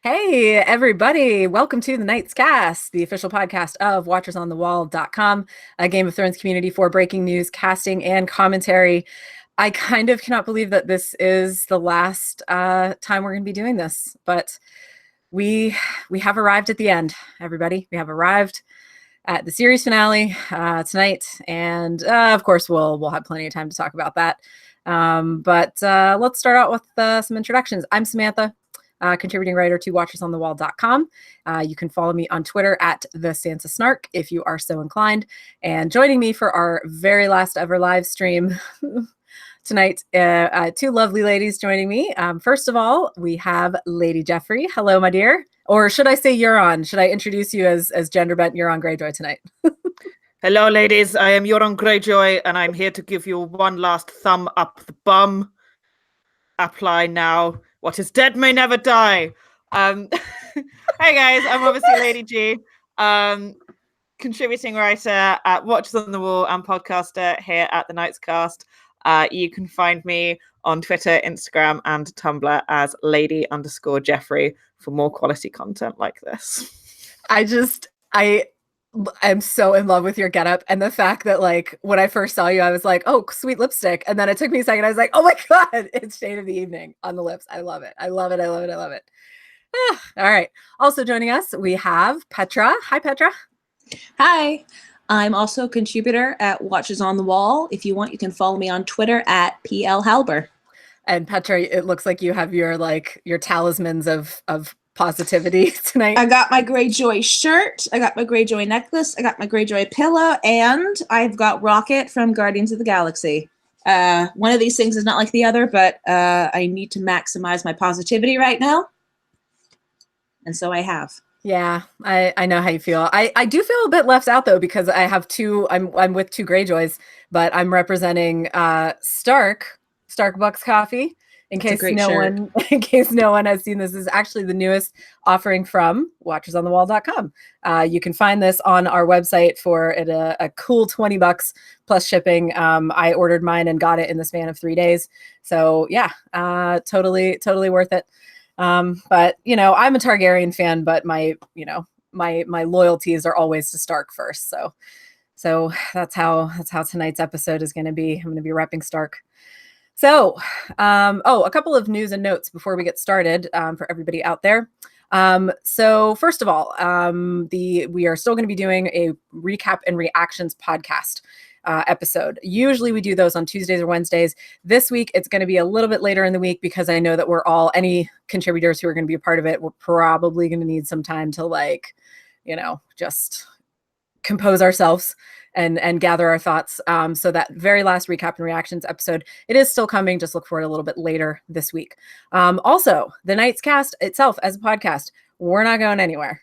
Hey, everybody. Welcome to the Night's Cast, the official podcast of WatchersOnTheWall.com, a Game of Thrones community for breaking news, casting, and commentary. I kind of cannot believe that this is the last time we're going to be doing this, but we have arrived at the end, everybody. We have arrived at the series finale tonight, and of course, we'll have plenty of time to talk about that. But let's start out with some introductions. I'm Samantha. Contributing writer to WatchersOnTheWall.com. You can follow me on Twitter at the Sansa Snark if you are so inclined. And joining me for our very last ever live stream tonight, two lovely ladies joining me. First of all, we have Lady Jeffrey. Hello, my dear. Or should I say Euron? Should I introduce you as gender bent Euron Greyjoy tonight? Hello, ladies. I am Euron Greyjoy, and I'm here to give you one last thumb up the bum. Apply now. What is dead may never die. Hey guys, I'm obviously Lady G, contributing writer at Watchers on the Wall and podcaster here at the Night's Cast. You can find me on Twitter, Instagram, and Tumblr as Lady_Jeffrey for more quality content like this. I'm so in love with your getup and the fact that, like, when I first saw you, I was like, oh, sweet lipstick. And then it took me a second. I was like, oh my God, it's Shade of the Evening on the lips. I love it. I love it. I love it. I love it. All right. Also joining us, we have Petra. Hi, Petra. Hi. I'm also a contributor at Watchers on the Wall. If you want, you can follow me on Twitter at PLHalber. And Petra, it looks like you have your talismans of positivity tonight. I got my Greyjoy shirt, I got my Greyjoy necklace, I got my Greyjoy pillow, and I've got Rocket from Guardians of the Galaxy. One of these things is not like the other, but I need to maximize my positivity right now. And so I have. Yeah, I know how you feel. I do feel a bit left out though, because I have I'm with two Greyjoys, but I'm representing Starbucks coffee. In case no one has seen this, is actually the newest offering from WatchersOnTheWall.com. You can find this on our website for a cool $20 plus shipping. I ordered mine and got it in the span of 3 days. So yeah, totally worth it. But you know, I'm a Targaryen fan, but my loyalties are always to Stark first. So that's how tonight's episode is going to be. I'm going to be repping Stark. So, a couple of news and notes before we get started for everybody out there. So first of all, we are still going to be doing a recap and reactions podcast episode. Usually we do those on Tuesdays or Wednesdays. This week, it's going to be a little bit later in the week because I know that any contributors who are going to be a part of it, we're probably going to need some time to just compose ourselves and gather our thoughts. So that very last recap and reactions episode, it is still coming. Just look for it a little bit later this week. Also, the Night's Cast itself as a podcast, we're not going anywhere.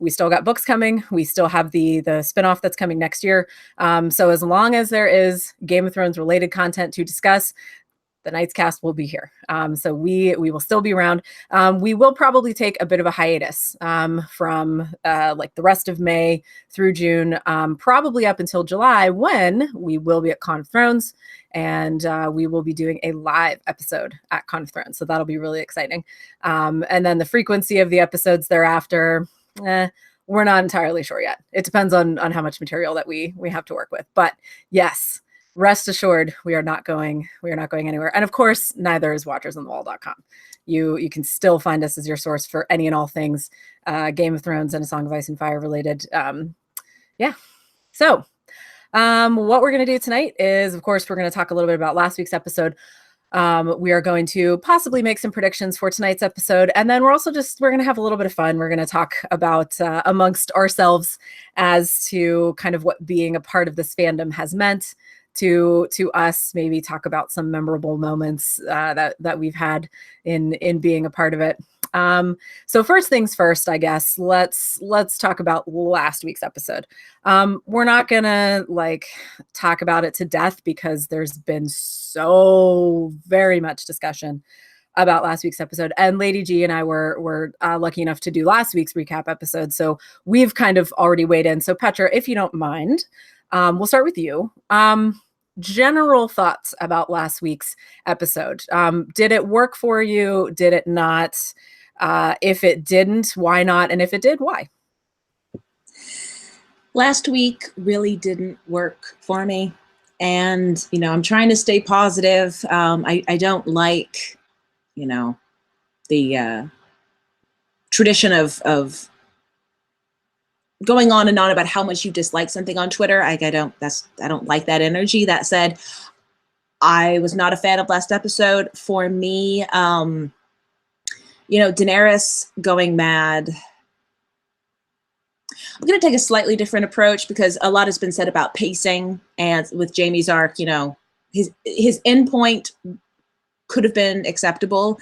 We still got books coming. We still have the spinoff that's coming next year. So as long as there is Game of Thrones related content to discuss, the Night's Cast will be here. So we will still be around. We will probably take a bit of a hiatus from the rest of May through June, probably up until July, when we will be at Con of Thrones, and we will be doing a live episode at Con of Thrones. So that'll be really exciting. And then the frequency of the episodes thereafter, we're not entirely sure yet. It depends on how much material that we have to work with. But yes, rest assured, we are not going anywhere. And of course, neither is WatchersOnTheWall.com. You can still find us as your source for any and all things Game of Thrones and A Song of Ice and Fire related. Yeah. So what we're going to do tonight is, of course, we're going to talk a little bit about last week's episode. We are going to possibly make some predictions for tonight's episode. And then we're going to have a little bit of fun. We're going to talk about amongst ourselves as to kind of what being a part of this fandom has meant to us, maybe talk about some memorable moments that we've had in being a part of it. So first things first, I guess, let's talk about last week's episode. We're not gonna talk about it to death because there's been so very much discussion about last week's episode, and Lady G and I were lucky enough to do last week's recap episode, so we've kind of already weighed in. So Petra, if you don't mind, we'll start with you. General thoughts about last week's episode. Did it work for you? Did it not? If it didn't, why not? And if it did, why? Last week really didn't work for me. And, I'm trying to stay positive. I don't like, the tradition of going on and on about how much you dislike something on Twitter. I don't like that energy. That said, I was not a fan of last episode. For me, Daenerys going mad. I'm going to take a slightly different approach because a lot has been said about pacing, and with Jaime's arc, his end point could have been acceptable,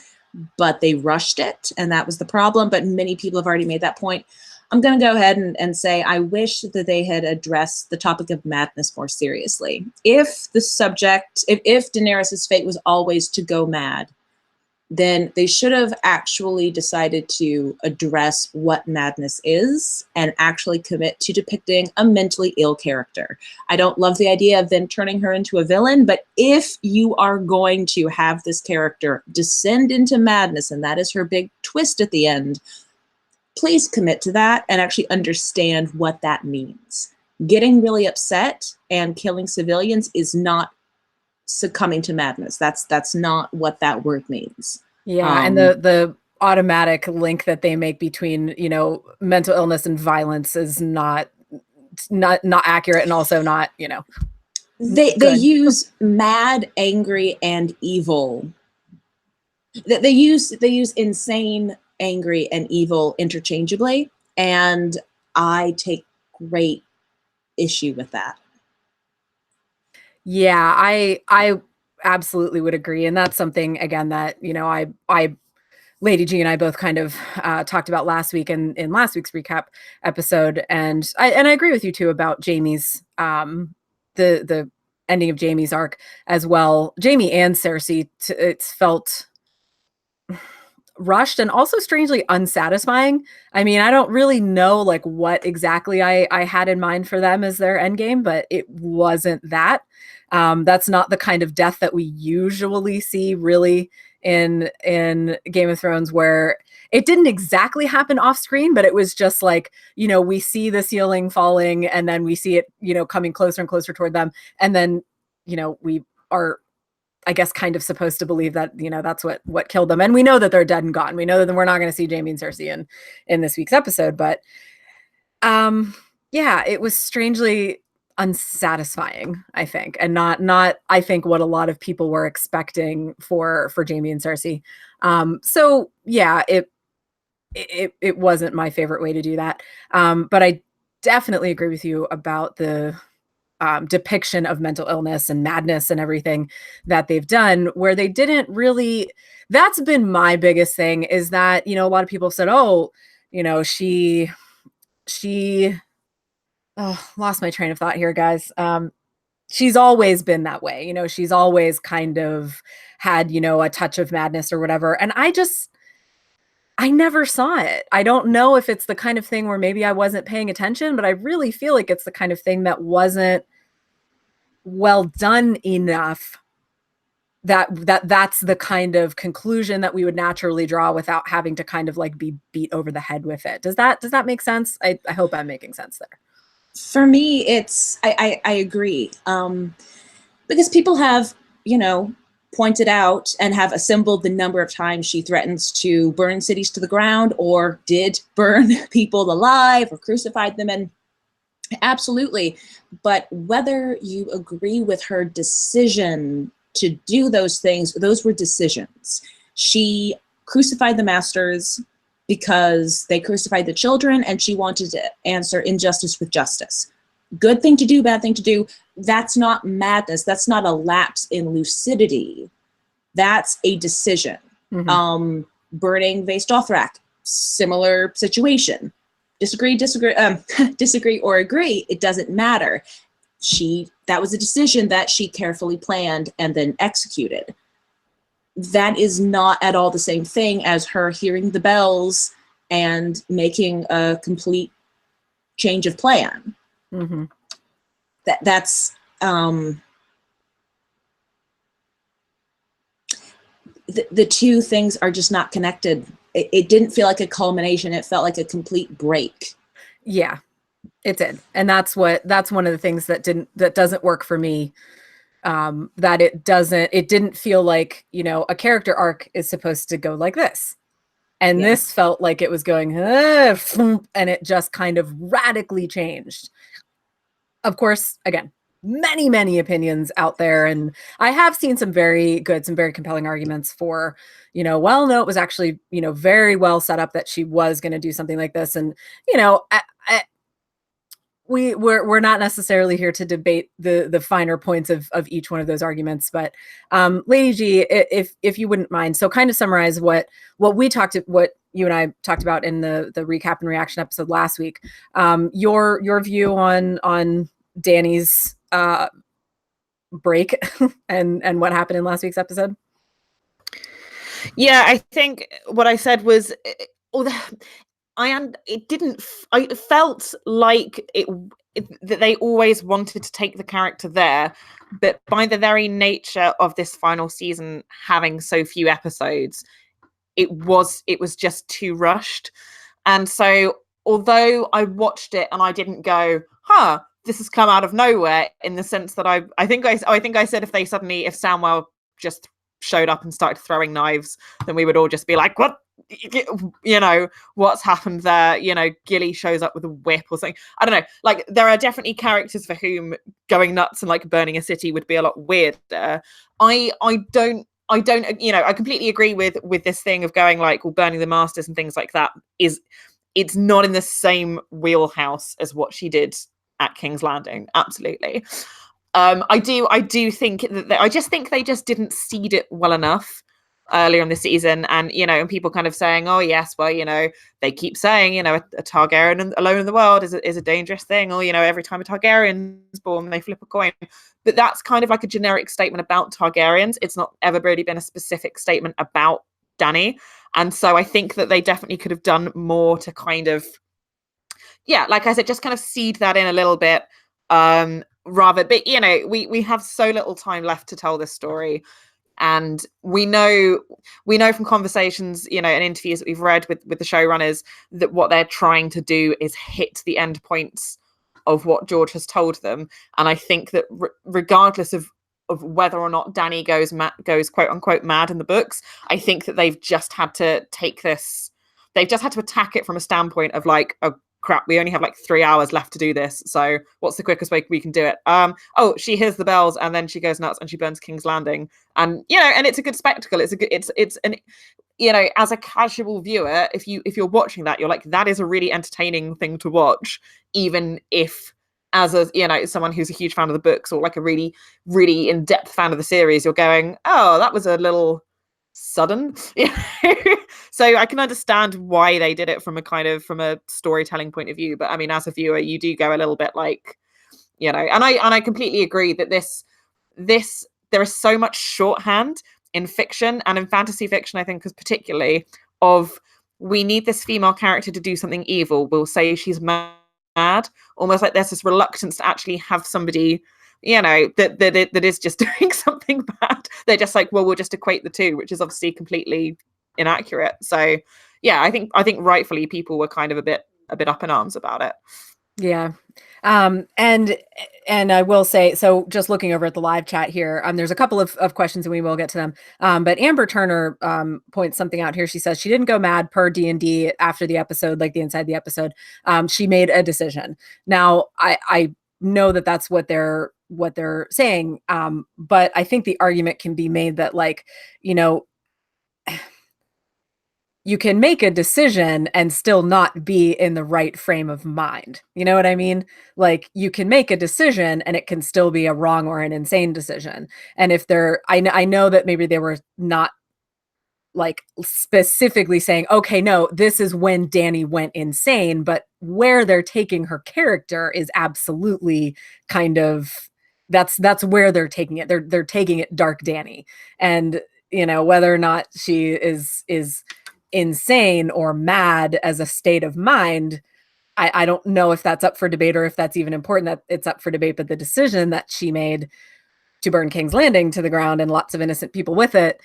but they rushed it, and that was the problem. But many people have already made that point. I'm going to go ahead and say I wish that they had addressed the topic of madness more seriously. If Daenerys' fate was always to go mad, then they should have actually decided to address what madness is and actually commit to depicting a mentally ill character. I don't love the idea of then turning her into a villain, but if you are going to have this character descend into madness, and that is her big twist at the end, please commit to that and actually understand what that means. Getting really upset and killing civilians is not succumbing to madness. That's not what that word means. Yeah, and the automatic link that they make between, mental illness and violence is not accurate, and also not, They use mad, angry, and evil. They use insane, angry, and evil interchangeably, and I take great issue with that. Yeah, I absolutely would agree. And that's something, again, that, I Lady G and I both kind of talked about last week in last week's recap episode. And I agree with you too about Jaime's, the ending of Jaime's arc as well. Jaime and Cersei, it's felt rushed and also strangely unsatisfying. I mean, I don't really know like what exactly I had in mind for them as their endgame, but it wasn't that. That's not the kind of death that we usually see really in Game of Thrones, where it didn't exactly happen off screen, but it was just like, we see the ceiling falling and then we see it, coming closer and closer toward them. And then, we are, I guess, kind of supposed to believe that, that's what killed them. And we know that they're dead and gone. We know that we're not going to see Jaime and Cersei in this week's episode, but yeah, it was strangely unsatisfying, I think, and not I think what a lot of people were expecting for Jaime and Cersei. So yeah, it wasn't my favorite way to do that. But I definitely agree with you about the depiction of mental illness and madness and everything that they've done, where they didn't really. That's been my biggest thing, is that, a lot of people have said, oh, she lost my train of thought here, guys. She's always been that way. She's always kind of had, a touch of madness or whatever. And I never saw it. I don't know if it's the kind of thing where maybe I wasn't paying attention, but I really feel like it's the kind of thing that wasn't well done enough that's the kind of conclusion that we would naturally draw without having to kind of like be beat over the head with it. Does that make sense? I hope I'm making sense there. For me, I agree. Because people have, pointed out and have assembled the number of times she threatens to burn cities to the ground, or did burn people alive or crucified them. And absolutely. But whether you agree with her decision to do those things, those were decisions. She crucified the masters because they crucified the children, and she wanted to answer injustice with justice. Good thing to do, bad thing to do. That's not madness. That's not a lapse in lucidity. That's a decision. Mm-hmm. Burning Vaes Dothrak, similar situation. Disagree or agree, it doesn't matter. That was a decision that she carefully planned and then executed. That is not at all the same thing as her hearing the bells and making a complete change of plan. Mm-hmm. That's the two things are just not connected it didn't feel like a culmination. It felt like a complete break. Yeah, it did. And that's one of the things that doesn't work for me. That it didn't feel like, a character arc is supposed to go like this. And this felt like it was going, and it just kind of radically changed. Of course, again, many, many opinions out there. And I have seen some very compelling arguments for, well, no, it was actually, very well set up that she was going to do something like this. And, we're not necessarily here to debate the finer points of each one of those arguments, but Lady G, if you wouldn't mind, so kind of summarize what you and I talked about in the recap and reaction episode last week. Your view on Dany's break and what happened in last week's episode. Yeah, I think what I said was, it felt like that they always wanted to take the character there, but by the very nature of this final season having so few episodes, it was just too rushed. And so although I watched it and I didn't go, this has come out of nowhere, in the sense that I think I said if Samwell just showed up and started throwing knives, then we would all just be like, what? What's happened there? Gilly shows up with a whip or something. I don't know. Like, there are definitely characters for whom going nuts and like burning a city would be a lot weirder. I completely agree with this thing of going like, well, burning the masters and things like that it's not in the same wheelhouse as what she did at King's Landing. Absolutely. I do think that I just think they just didn't seed it well enough earlier in the season, and and people kind of saying, oh yes, well, they keep saying, a Targaryen alone in the world is a dangerous thing, or every time a Targaryen's born they flip a coin. But that's kind of like a generic statement about Targaryens. It's not ever really been a specific statement about Dany, and so I think that they definitely could have done more to kind of, like I said, just kind of seed that in a little bit, rather. But we have so little time left to tell this story. And we know from conversations, and interviews that we've read with the showrunners, that what they're trying to do is hit the end points of what George has told them. And I think that regardless of whether or not Dany goes quote unquote mad in the books, I think that they've just had to attack it from a standpoint of like, oh crap, we only have like 3 hours left to do this, so what's the quickest way we can do it? She hears the bells and then she goes nuts and she burns King's Landing, and and it's a good spectacle. It's an as a casual viewer, if you're watching that, you're like, that is a really entertaining thing to watch, even if as a someone who's a huge fan of the books or like a really really in-depth fan of the series, you're going, oh, that was a little sudden. So I can understand why they did it from a storytelling point of view, but I mean, as a viewer, you do go a little bit like, and I completely agree that this there is so much shorthand in fiction and in fantasy fiction, I think, because particularly of, we need this female character to do something evil, we'll say she's mad, almost like there's this reluctance to actually have somebody that is just doing something bad. They're just like, well, we'll just equate the two, which is obviously completely inaccurate. So I think rightfully people were kind of a bit up in arms about it. Yeah. And I will say, so just looking over at the live chat here, there's a couple of questions and we will get to them. But Amber Turner points something out here. She says she didn't go mad per D&D after the episode, like the inside the episode. She made a decision. Now I know that that's what they're saying. But I think the argument can be made that, like, you can make a decision and still not be in the right frame of mind. You know what I mean? Like, you can make a decision and it can still be a wrong or an insane decision. And if I know that maybe they were not like specifically saying, okay, no, this is when Dany went insane, but where they're taking her character is absolutely kind of, that's where they're taking it. They're taking it dark Dany. And, whether or not she is insane or mad as a state of mind, I don't know if that's up for debate or if that's even important that it's up for debate. But the decision that she made to burn King's Landing to the ground and lots of innocent people with it,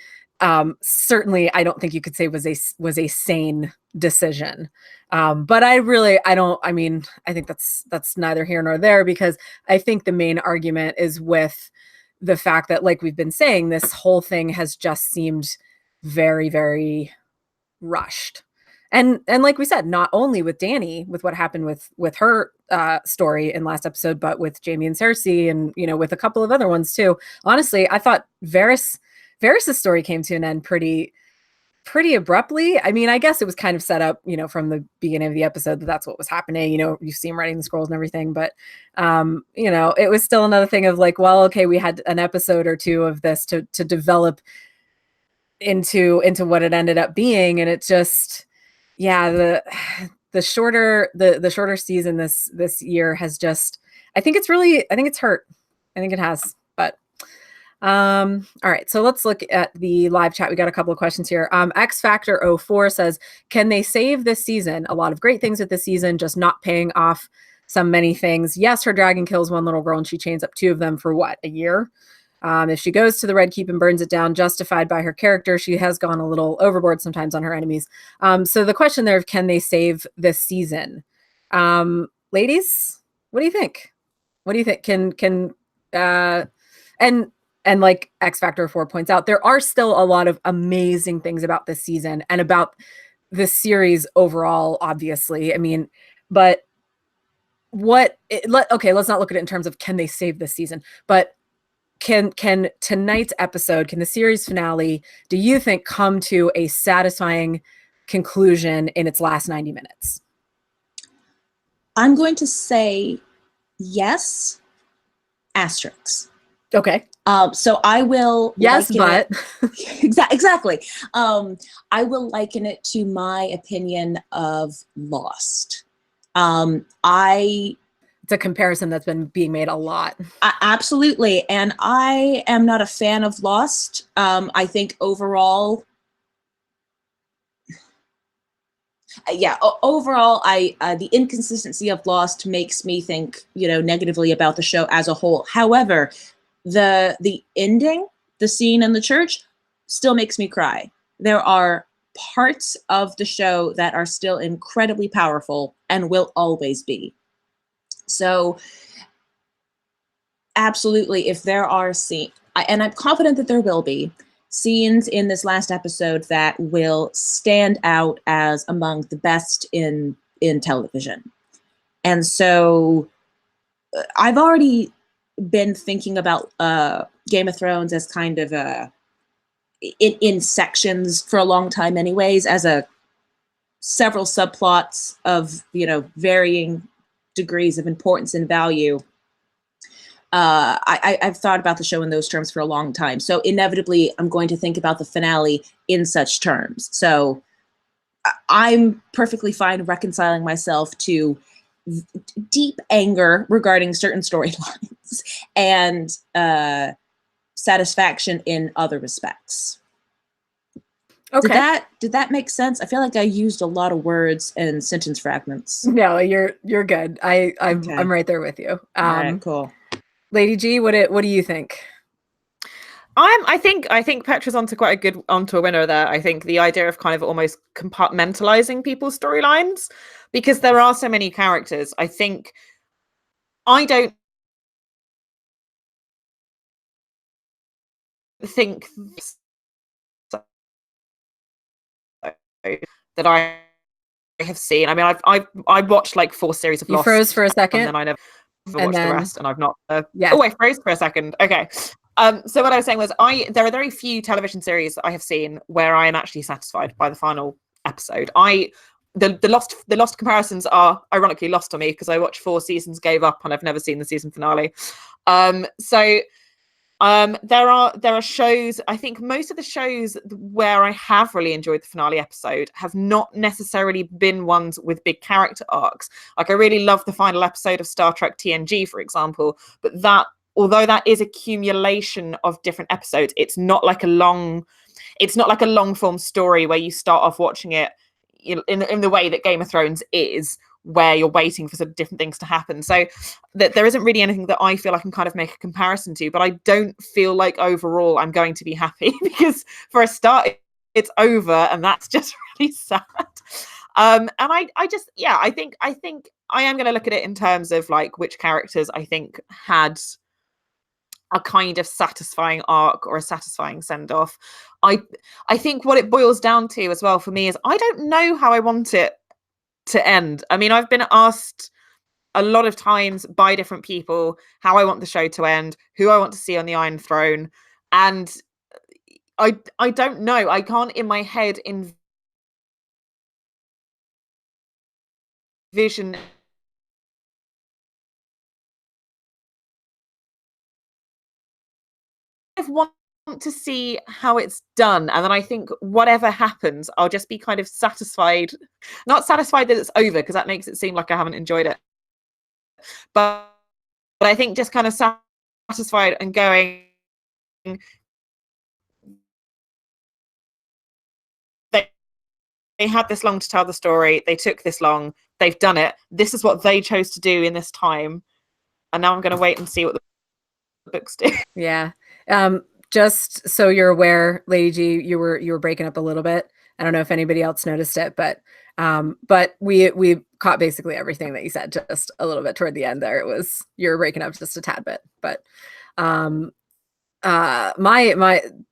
certainly I don't think you could say was a sane decision. But I think that's neither here nor there, because I think the main argument is with the fact that, like we've been saying, this whole thing has just seemed very, very rushed. And like we said, not only with Dany, with what happened with her story in last episode, but with Jaime and Cersei, and with a couple of other ones too. Honestly, I thought Varys' story came to an end pretty abruptly. I mean, I guess it was kind of set up, from the beginning of the episode that's what was happening. You see him writing the scrolls and everything, but it was still another thing of like, well, okay, we had an episode or two of this to develop into what it ended up being, and it just, the shorter season this year has just, I think it's hurt. I think it has. But all right, so let's look at the live chat. We got a couple of questions here. X Factor 04 says, can they save this season? A lot of great things with this season, just not paying off many things. Yes, her dragon kills one little girl and she chains up two of them for what, a year? If she goes to the Red Keep and burns it down, justified by her character, she has gone a little overboard sometimes on her enemies. So the question there, can they save this season? Ladies, what do you think? What do you think? And like X Factor 4 points out, there are still a lot of amazing things about this season and about this series overall, obviously. I mean, but let's not look at it in terms of can they save this season, but can tonight's episode, can the series finale, do you think, come to a satisfying conclusion in its last 90 minutes? I'm going to say yes, asterisks. Okay. So I will. Yes, but. Exactly. I will liken it to my opinion of Lost. It's a comparison that's been being made a lot. Absolutely. And I am not a fan of Lost. I think overall, the inconsistency of Lost makes me think, negatively about the show as a whole. However, the ending, the scene in the church, still makes me cry. There are parts of the show that are still incredibly powerful and will always be. So absolutely, if there are scenes, and I'm confident that there will be scenes in this last episode that will stand out as among the best in television. And so I've already been thinking about Game of Thrones as kind of in sections for a long time anyways, as several subplots of, varying degrees of importance and value. I've thought about the show in those terms for a long time. So inevitably, I'm going to think about the finale in such terms. So I'm perfectly fine reconciling myself to deep anger regarding certain storylines and satisfaction in other respects. Okay. Did that make sense? I feel like I used a lot of words and sentence fragments. No, you're good. I'm right there with you. All right, cool. Lady G, what do you think? I think Petra's onto a winner there. I think the idea of kind of almost compartmentalizing people's storylines, because there are so many characters. I don't think that I have seen. I mean, I watched like 4 series of Lost. You froze for a second, and then I never watched the rest, and I've not. Yeah. Oh, I froze for a second. Okay. So what I was saying was, there are very few television series I have seen where I am actually satisfied by the final episode. The Lost comparisons are ironically lost on me because I watched 4 seasons, gave up, and I've never seen the season finale. There are shows, I think most of the shows where I have really enjoyed the finale episode have not necessarily been ones with big character arcs. Like I really love the final episode of Star Trek TNG, for example, but although that is accumulation of different episodes, it's not like a long form story where you start off watching it in the way that Game of Thrones is, where you're waiting for sort of different things to happen. So that there isn't really anything that I feel I can kind of make a comparison to, but I don't feel like overall I'm going to be happy because for a start, it's over, and that's just really sad. And I just, yeah, I think I am going to look at it in terms of like which characters I think had a kind of satisfying arc or a satisfying send-off. I think what it boils down to as well for me is I don't know how I want it to end. I mean, I've been asked a lot of times by different people how I want the show to end, who I want to see on the Iron Throne, and I don't know. I can't in my head envision want to see how it's done, and then I think whatever happens, I'll just be kind of satisfied. Not satisfied that it's over, because that makes it seem like I haven't enjoyed it, but I think just kind of satisfied and going, they had this long to tell the story, they took this long, they've done it, this is what they chose to do in this time, and now I'm going to wait and see what the books do. Yeah. Just so you're aware, Lady G, you were breaking up a little bit. I don't know if anybody else noticed it, but we caught basically everything that you said, just a little bit toward the end there. You were breaking up just a tad bit, but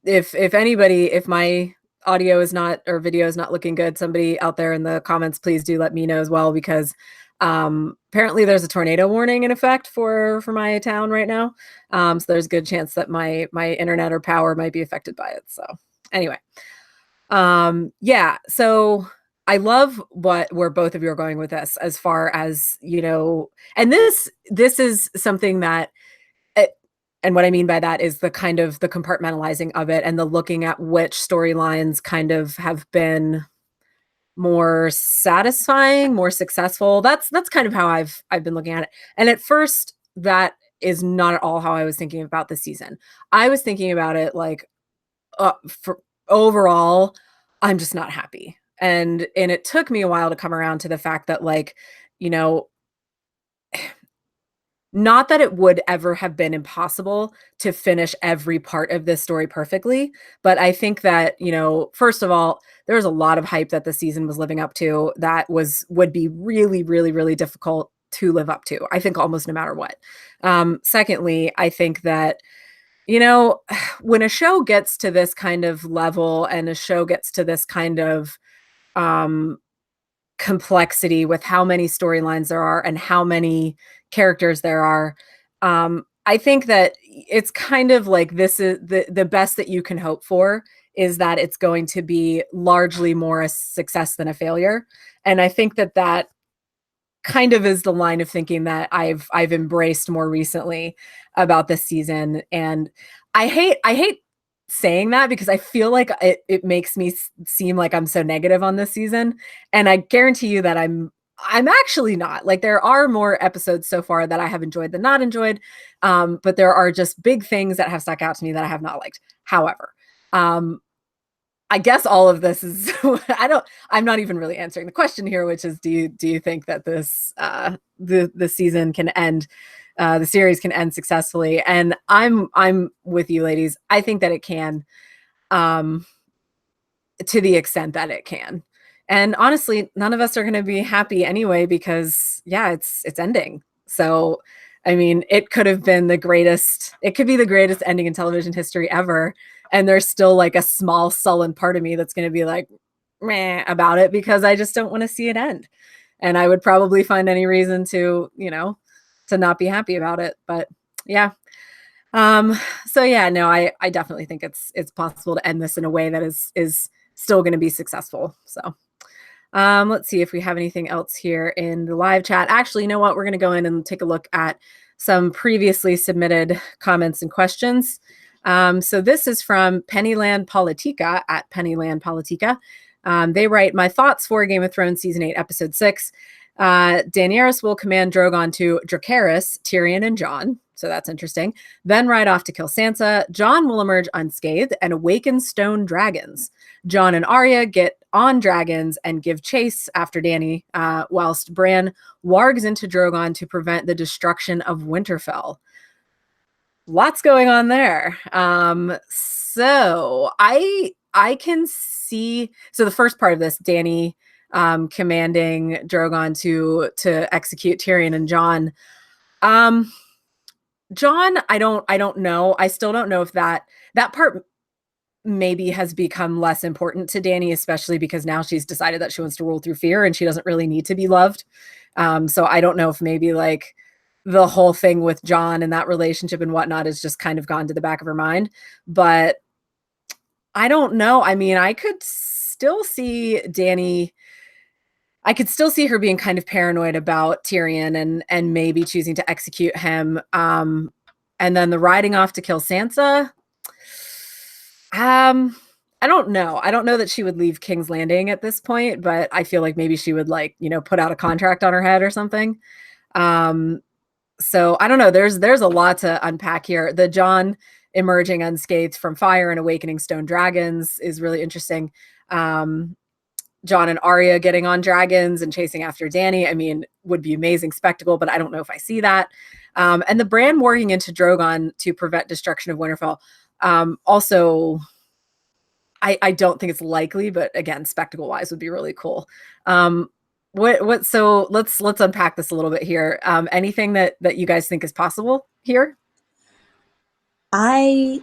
if my audio is not, or video is not looking good, somebody out there in the comments, please do let me know as well, because apparently there's a tornado warning in effect for my town right now. So there's a good chance that my internet or power might be affected by it. So anyway, yeah, so I love where both of you are going with this, as far as, you know, and this is something that, and what I mean by that is the kind of the compartmentalizing of it and the looking at which storylines kind of have been more satisfying, more successful. That's kind of how I've been looking at it. And at first, that is not at all how I was thinking about the season. I was thinking about it like, for overall, I'm just not happy. And it took me a while to come around to the fact that, like, you know, not that it would ever have been impossible to finish every part of this story perfectly, but I think that, you know, first of all, there was a lot of hype that the season was living up to that would be really, really, really difficult to live up to, I think, almost no matter what. Secondly, I think that, you know, when a show gets to this kind of level and a show gets to this kind of complexity with how many storylines there are and how many characters there are, I think that it's kind of like, this is the best that you can hope for, is that it's going to be largely more a success than a failure. And I think that kind of is the line of thinking that I've embraced more recently about this season. And I hate saying that, because I feel like it makes me seem like I'm so negative on this season. And I guarantee you that I'm actually not. Like, there are more episodes so far that I have enjoyed than not enjoyed. But there are just big things that have stuck out to me that I have not liked. However, I guess all of this is, I'm not even really answering the question here, which is, do you think that this, the season can end, the series can end successfully? And I'm with you, ladies. I think that it can, to the extent that it can. And honestly, none of us are going to be happy anyway, because yeah, it's ending. So, I mean, it could have been it could be the greatest ending in television history ever. And there's still like a small sullen part of me that's going to be like, meh about it, because I just don't want to see it end. And I would probably find any reason to, you know, to not be happy about it. But yeah. So yeah, no, I definitely think it's possible to end this in a way that is still going to be successful. So let's see if we have anything else here in the live chat. Actually, you know what? We're going to go in and take a look at some previously submitted comments and questions. So this is from Pennyland Politica at Pennyland Politica. They write, my thoughts for Game of Thrones Season 8, Episode 6. Daenerys will command Drogon to Dracarys, Tyrion, and Jon. So that's interesting. Then ride off to kill Sansa. Jon will emerge unscathed and awaken stone dragons. Jon and Arya get on dragons and give chase after Dany, whilst Bran wargs into Drogon to prevent the destruction of Winterfell. Lots going on there. So I can see. So the first part of this, Dany commanding Drogon to execute Tyrion and Jon. Jon, I don't know. I still don't know if that part maybe has become less important to Dany, especially because now she's decided that she wants to rule through fear and she doesn't really need to be loved. So I don't know if maybe like the whole thing with Jon and that relationship and whatnot has just kind of gone to the back of her mind. But I don't know. I mean, I could still see Dany. I could still see her being kind of paranoid about Tyrion and maybe choosing to execute him. And then the riding off to kill Sansa. I don't know. I don't know that she would leave King's Landing at this point, but I feel like maybe she would like, put out a contract on her head or something. So I don't know. There's a lot to unpack here. The Jon emerging unscathed from fire and awakening stone dragons is really interesting. Jon and Arya getting on dragons and chasing after Dany, I mean, would be amazing spectacle, but I don't know if I see that. And the Bran warging into Drogon to prevent destruction of Winterfell. Also, I don't think it's likely, but again, spectacle wise would be really cool. So let's unpack this a little bit here. Anything that you guys think is possible here? I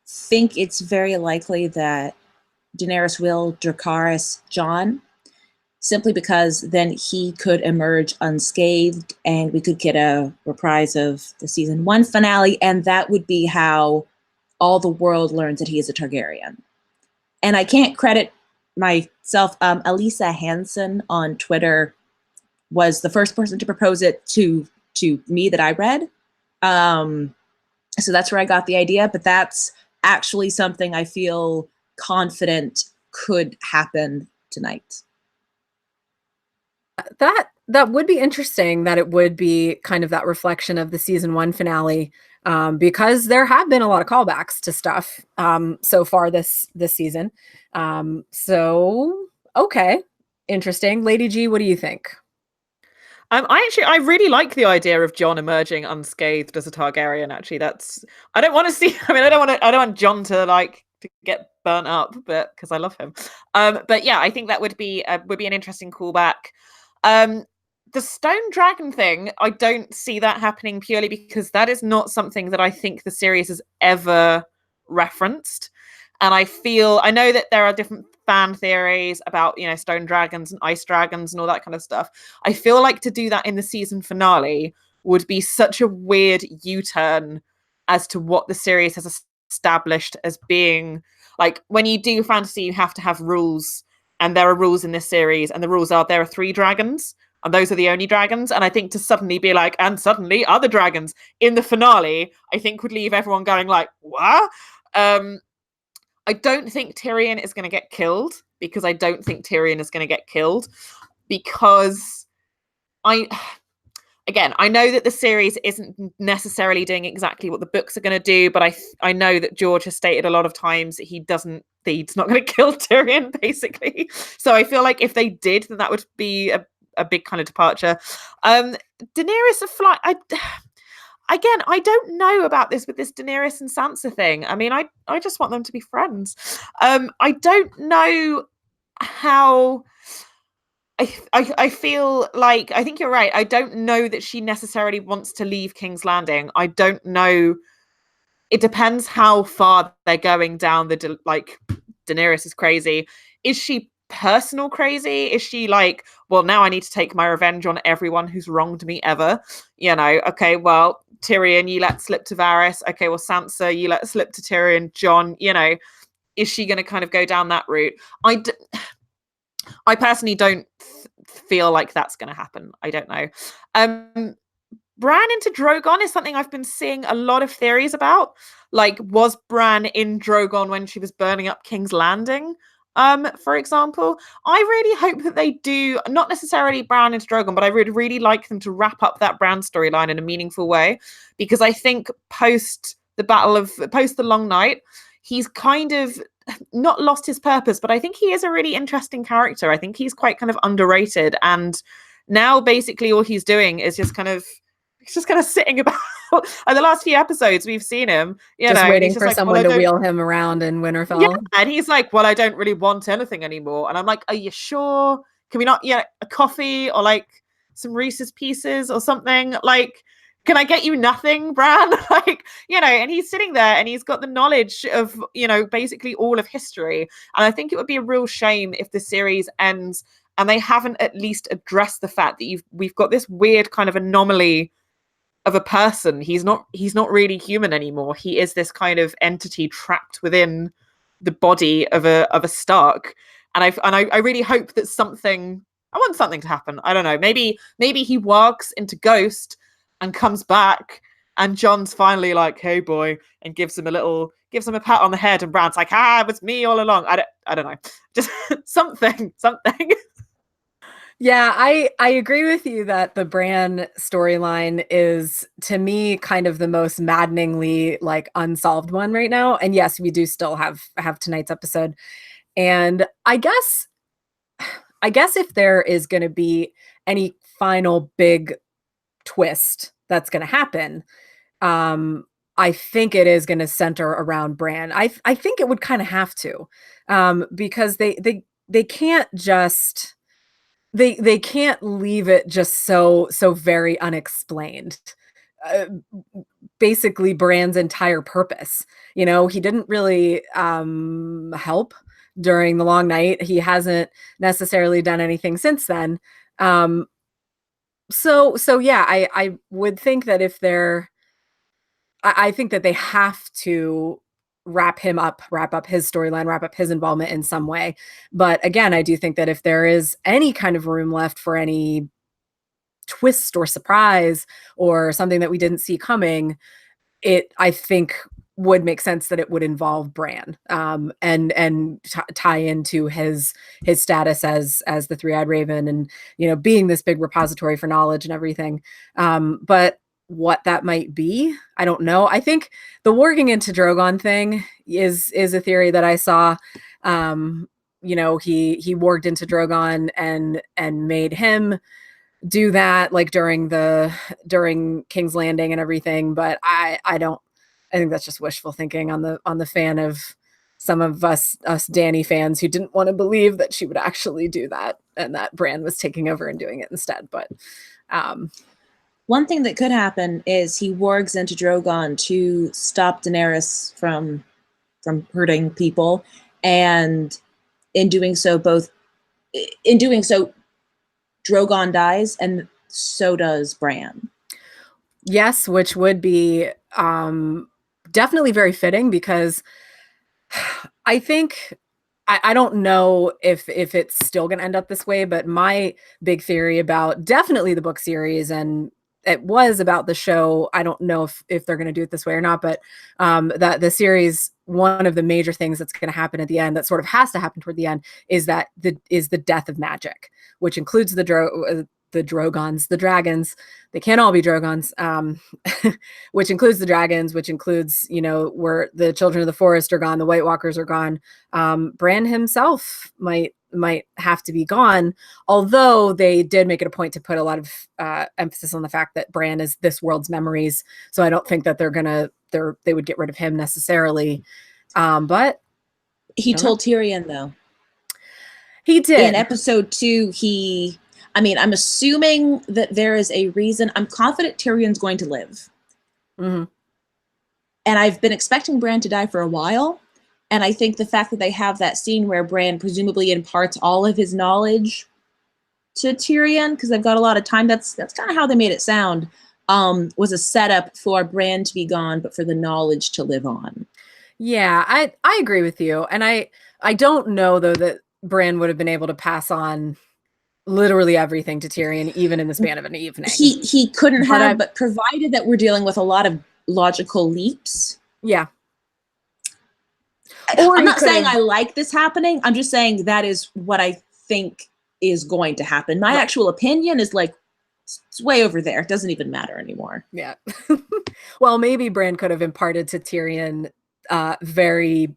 think it's very likely that Daenerys will Dracarys Jon, simply because then he could emerge unscathed and we could get a reprise of the season 1 finale, and that would be how all the world learns that he is a Targaryen. And I can't credit myself. Elisa Hansen on Twitter was the first person to propose it to me that I read. So that's where I got the idea, but that's actually something I feel confident could happen tonight. That would be interesting, that it would be kind of that reflection of the season 1 finale, because there have been a lot of callbacks to stuff so far this season. So okay, interesting. Lady G, what do you think? I really like the idea of Jon emerging unscathed as a Targaryen. Actually, I don't want to see. I mean, I don't want Jon to get burnt up, but because I love him. But yeah, I think that would be an interesting callback. The Stone Dragon thing, I don't see that happening purely because that is not something that I think the series has ever referenced. And I know that there are different fan theories about, stone dragons and ice dragons and all that kind of stuff. I feel like to do that in the season finale would be such a weird U-turn as to what the series has established as being. Like, when you do fantasy, you have to have rules, and there are rules in this series, and the rules are there are 3 dragons, and those are the only dragons. And I think to suddenly be like, and suddenly other dragons in the finale, I think would leave everyone going like, what? I don't think Tyrion is going to get killed, because I don't think Tyrion is going to get killed because I know that the series isn't necessarily doing exactly what the books are going to do, but I know that George has stated a lot of times that he's not going to kill Tyrion, basically. So I feel like if they did, then that would be a big kind of departure. Daenerys again, I don't know about this with this Daenerys and Sansa thing. I mean, I just want them to be friends. I don't know how. I feel like, I think you're right. I don't know that she necessarily wants to leave King's Landing. I don't know. It depends how far they're going down Daenerys is crazy. Is she personal crazy? Is she like, well, now I need to take my revenge on everyone who's wronged me ever? Okay, well, Tyrion, you let slip to Varys. Okay, well, Sansa, you let slip to Tyrion. Jon, is she going to kind of go down that route? I personally don't feel like that's going to happen. I don't know. Bran into Drogon is something I've been seeing a lot of theories about. Like, was Bran in Drogon when she was burning up King's Landing? For example, I really hope that they do, not necessarily Bran into Drogon, but I would really like them to wrap up that Bran storyline in a meaningful way, because I think post the Long Night, he's kind of not lost his purpose, but I think he is a really interesting character. I think he's quite kind of underrated, and now basically all he's doing is just kind of sitting about. In the last few episodes we've seen him just waiting for someone to wheel him around in Winterfell. Yeah, and he's like, well, I don't really want anything anymore. And I'm like, are you sure? Can we not a coffee or like some Reese's Pieces or something? Like, can I get you nothing, Bran? Like, and he's sitting there and he's got the knowledge of, basically all of history. And I think it would be a real shame if the series ends and they haven't at least addressed the fact that we've got this weird kind of anomaly of a person. He's not really human anymore. He is this kind of entity trapped within the body of a Stark. And I really hope that I want something to happen. I don't know. Maybe he walks into Ghost and comes back, and Jon's finally like, "Hey, boy," and gives him a pat on the head, and Bran's like, "It was me all along." I don't know, just something. Yeah, I agree with you that the Bran storyline is, to me, kind of the most maddeningly like unsolved one right now. And yes, we do still have tonight's episode, and I guess if there is going to be any final big twist that's going to happen, I think it is going to center around Bran. I think it would kind of have to, because they can't just they can't leave it just so very unexplained. Basically, Bran's entire purpose. He didn't really help during the Long Night. He hasn't necessarily done anything since then. So yeah, I would think that I think that they have to wrap up his storyline, wrap up his involvement in some way. But again, I do think that if there is any kind of room left for any twist or surprise or something that we didn't see coming, I think would make sense that it would involve Bran, and tie into his status as the Three-Eyed Raven, and being this big repository for knowledge and everything. But what that might be, I don't know. I think the warging into Drogon thing is a theory that I saw. He warged into Drogon and made him do that, like during King's Landing and everything. But I think that's just wishful thinking on the fan of some of us Dany fans who didn't want to believe that she would actually do that, and that Bran was taking over and doing it instead. But one thing that could happen is he wargs into Drogon to stop Daenerys from hurting people, and in doing so, Drogon dies, and so does Bran. Yes, which would be definitely very fitting, because I think I don't know if it's still going to end up this way, but my big theory about definitely the book series, and it was about the show, I don't know if they're going to do it this way or not, but that the series, one of the major things that's going to happen at the end, that sort of has to happen toward the end, is the death of magic, which includes the Drogons, the dragons. They can't all be Drogons, which includes the dragons, which includes, where the children of the forest are gone, the White Walkers are gone. Bran himself might have to be gone, although they did make it a point to put a lot of emphasis on the fact that Bran is this world's memories. So I don't think that they would get rid of him necessarily. But he told Tyrion, though. He did. In episode 2, I'm assuming that there is a reason. I'm confident Tyrion's going to live. Mm-hmm. And I've been expecting Bran to die for a while. And I think the fact that they have that scene where Bran presumably imparts all of his knowledge to Tyrion, because they've got a lot of time, that's kind of how they made it sound, was a setup for Bran to be gone, but for the knowledge to live on. Yeah, I agree with you. And I don't know, though, that Bran would have been able to pass on literally everything to Tyrion, even in the span of an evening. He couldn't have, but provided that we're dealing with a lot of logical leaps. Yeah. I'm not saying I like this happening. I'm just saying that is what I think is going to happen. My actual opinion is like, it's way over there. It doesn't even matter anymore. Yeah. Well, maybe Bran could have imparted to Tyrion very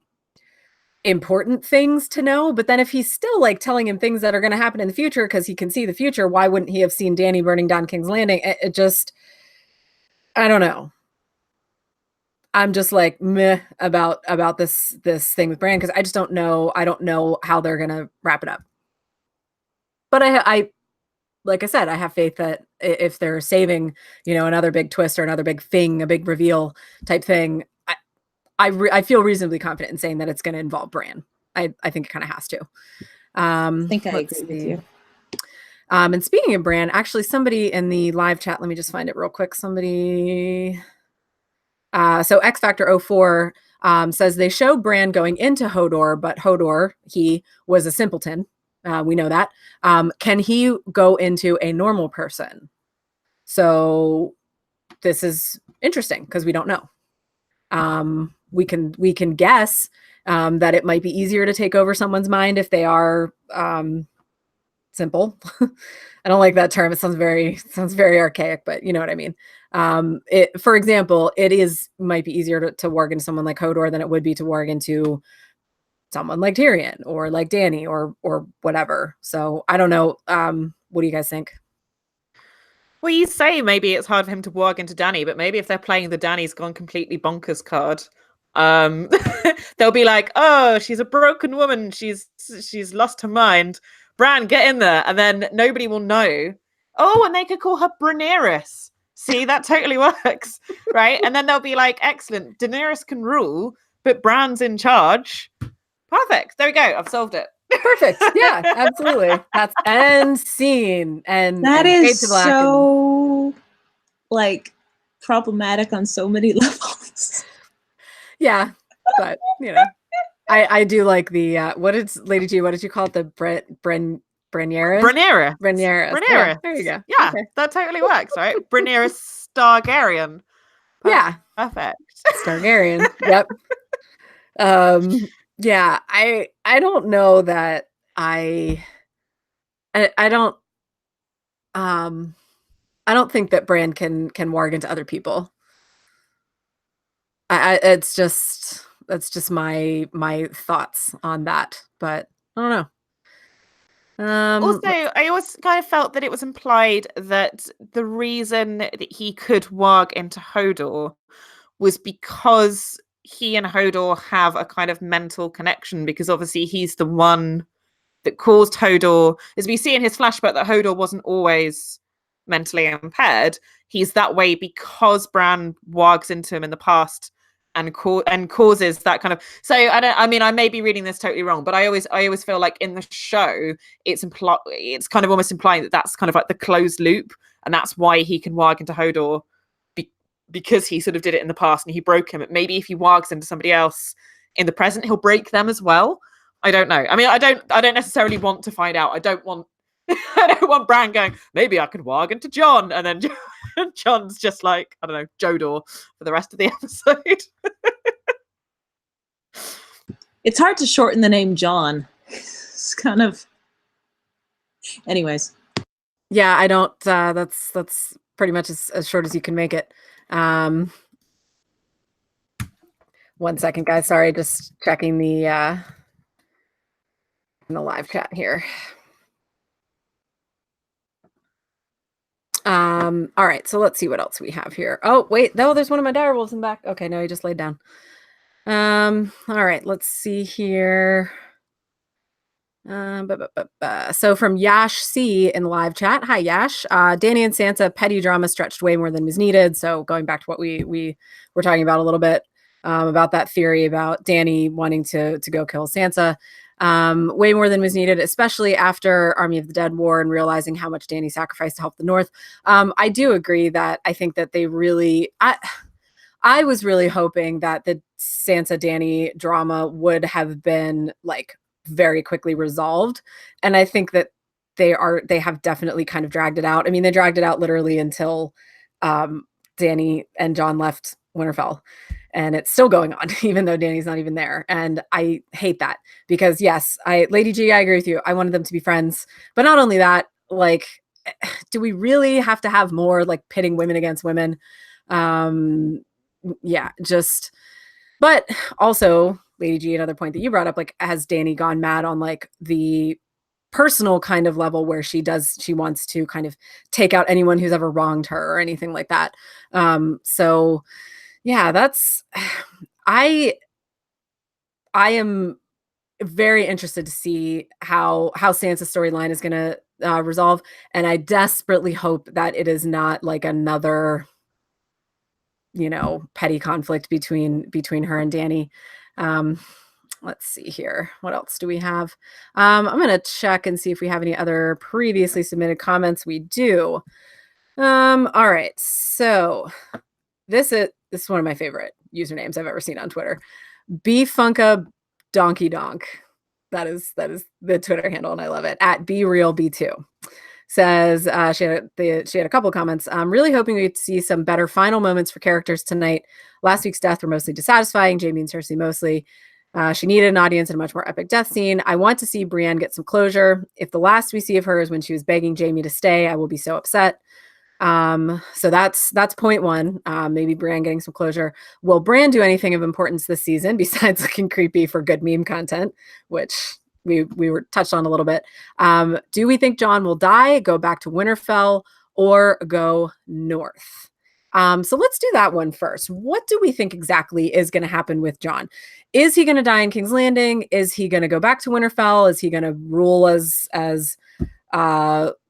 important things to know. But then if he's still like telling him things that are going to happen in the future because he can see the future, why wouldn't he have seen Dany burning down King's Landing? It just, I don't know. I'm just like meh about this thing with Bran because I just don't know. I don't know how they're gonna wrap it up. But I like I said, I have faith that if they're saving, another big twist or another big thing, a big reveal type thing, I feel reasonably confident in saying that it's going to involve Bran. I think it kind of has to. I think I agree with you. And speaking of Bran, actually, somebody in the live chat, let me just find it real quick. Somebody. So X Factor 04 says they show Bran going into Hodor, but Hodor, he was a simpleton. We know that. Can he go into a normal person? So this is interesting because we don't know. We can guess that it might be easier to take over someone's mind if they are simple. I don't like that term. It sounds very archaic, but you know what I mean. For example, might be easier to warg into someone like Hodor than it would be to warg into someone like Tyrion or like Dany or whatever. So I don't know. What do you guys think? Well, you say maybe it's hard for him to warg into Dany, but maybe if they're playing the Dany's gone completely bonkers card, they'll be like, oh, she's a broken woman. She's lost her mind. Bran, get in there. And then nobody will know. Oh, and they could call her Braneris. See, that totally works, right? And then they'll be like, excellent. Daenerys can rule, but Bran's in charge. Perfect. There we go. I've solved it. Perfect. Yeah, absolutely. That's end scene. And that and is so like problematic on so many levels. Yeah, but I do like the Lady G, what did you call it? The Braneris? Braneris. Yeah, there you go. Yeah, okay. That totally works, right? Braneris Targaryen. Yeah. Perfect. Targaryen. Yep. Yeah, I don't know that I don't think that Bran can warg into other people. That's just my thoughts on that, but I don't know. Also, I always kind of felt that it was implied that the reason that he could warg into Hodor was because he and Hodor have a kind of mental connection, because obviously he's the one that caused Hodor, as we see in his flashback, that Hodor wasn't always mentally impaired. He's that way because Bran wargs into him in the past and causes that kind of. So I may be reading this totally wrong, but I always feel like in the show it's kind of almost implying that that's kind of like the closed loop, and that's why he can warg into Hodor, because he sort of did it in the past and he broke him. Maybe if he wargs into somebody else in the present, he'll break them as well. I don't know. I mean, I don't necessarily want to find out. I don't want Bran going, maybe I could warg into Jon, and then Jon's just like, I don't know, Jodor for the rest of the episode. It's hard to shorten the name Jon. It's kind of. Anyways. Yeah, I don't. That's pretty much as short as you can make it. 1 second, guys. Sorry, just checking the in the live chat here. All right, so let's see what else we have here. Oh, wait, no, there's one of my direwolves in the back. Okay, no, he just laid down. All right, let's see here. So from Yash C in the live chat. Hi, Yash. Dany and Sansa petty drama stretched way more than was needed. So going back to what we were talking about a little bit, about that theory about Dany wanting to go kill Sansa. Way more than was needed, especially after Army of the Dead War and realizing how much Dany sacrificed to help the North. I do agree that I think that they really, I was really hoping that the Sansa Dany drama would have been like very quickly resolved. And I think that they have definitely kind of dragged it out. I mean, they dragged it out literally until Dany and Jon left Winterfell. And it's still going on, even though Dany's not even there. And I hate that because, yes, Lady G, I agree with you. I wanted them to be friends. But not only that, like, do we really have to have more like pitting women against women? Yeah, just But also, Lady G, another point that you brought up, like, has Dany gone mad on like the personal kind of level where she wants to kind of take out anyone who's ever wronged her or anything like that. So yeah, that's I am very interested to see how Sansa's storyline is going to resolve, and I desperately hope that it is not like another, petty conflict between her and Dany. Let's see here. What else do we have? I'm going to check and see if we have any other previously submitted comments. We do. All right. So this is one of my favorite usernames I've ever seen on Twitter. Bfunka Donkey Donk. That is the Twitter handle, and I love it. At BeRealB2 says she had a couple of comments. I'm really hoping we'd see some better final moments for characters tonight. Last week's death were mostly dissatisfying. Jaime and Cersei mostly. She needed an audience and a much more epic death scene. I want to see Brienne get some closure. If the last we see of her is when she was begging Jaime to stay, I will be so upset. So that's point one. Maybe Bran getting some closure. Will Bran do anything of importance this season besides looking creepy for good meme content, which we were touched on a little bit? Do we think Jon will die, go back to Winterfell, or go north? So let's do that one first. What do we think exactly is going to happen with Jon? Is he going to die in King's Landing? Is he going to go back to Winterfell? Is he going to rule as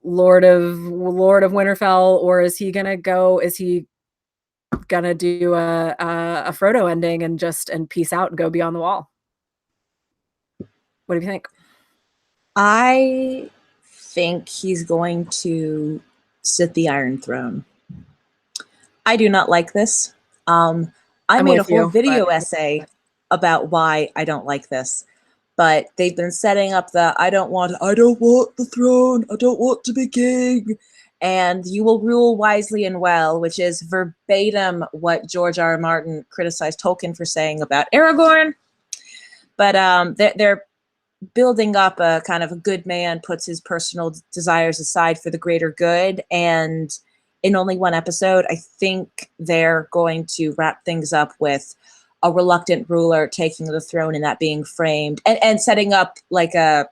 Lord of Winterfell, or is he gonna do a Frodo ending and peace out and go beyond the wall? What do you think? I think he's going to sit the Iron Throne. I do not like this. I made a whole video essay about why I don't like this. But they've been setting up the I don't want the throne, I don't want to be king, and you will rule wisely and well, which is verbatim what George R. R. Martin criticized Tolkien for saying about Aragorn. But they're building up a kind of a good man puts his personal desires aside for the greater good, and in only one episode, I think they're going to wrap things up with a reluctant ruler taking the throne and that being framed and setting up like a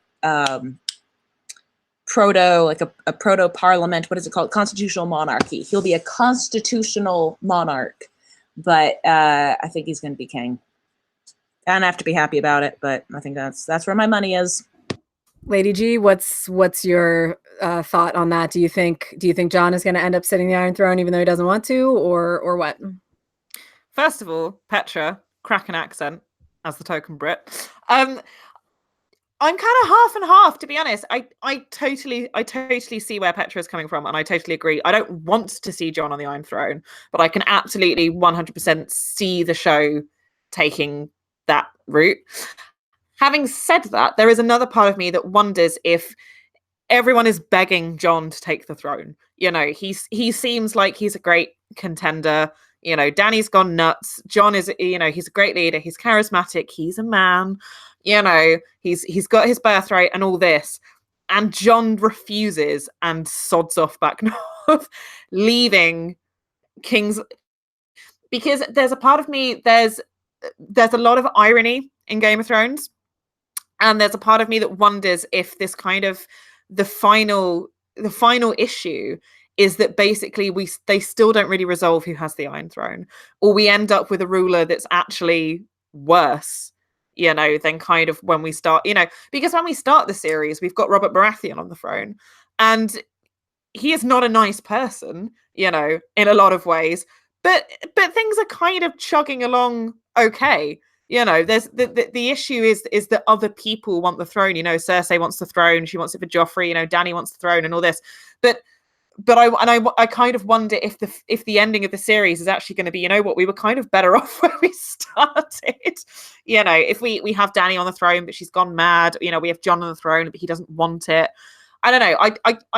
proto parliament. What is it called? Constitutional monarchy. He'll be a constitutional monarch, but I think he's going to be king. And I have to be happy about it, but I think that's where my money is. Lady G, what's your thought on that? Do you think Jon is going to end up sitting the Iron Throne even though he doesn't want to, or what? First of all, Petra, crack an accent as the token Brit. I'm kind of half and half, to be honest. I totally see where Petra is coming from, and I totally agree. I don't want to see Jon on the Iron Throne, but I can absolutely 100% see the show taking that route. Having said that, there is another part of me that wonders if everyone is begging Jon to take the throne. He seems like he's a great contender. Dany's gone nuts. Jon is, he's a great leader. He's charismatic. He's a man. He's got his birthright and all this. And Jon refuses and sods off back north, leaving King's. Because there's a part of me, there's a lot of irony in Game of Thrones. And there's a part of me that wonders if this kind of the final issue is that basically they still don't really resolve who has the Iron Throne, or we end up with a ruler that's actually worse, than kind of when we start, because when we start the series, we've got Robert Baratheon on the throne, and he is not a nice person, in a lot of ways, but things are kind of chugging along okay. There's the issue is that other people want the throne. Cersei wants the throne. She wants it for Joffrey. Dany wants the throne and all this. But I kind of wonder if the ending of the series is actually going to be, we were kind of better off where we started. If we have Dany on the throne, but she's gone mad. We have Jon on the throne, but he doesn't want it. I don't know.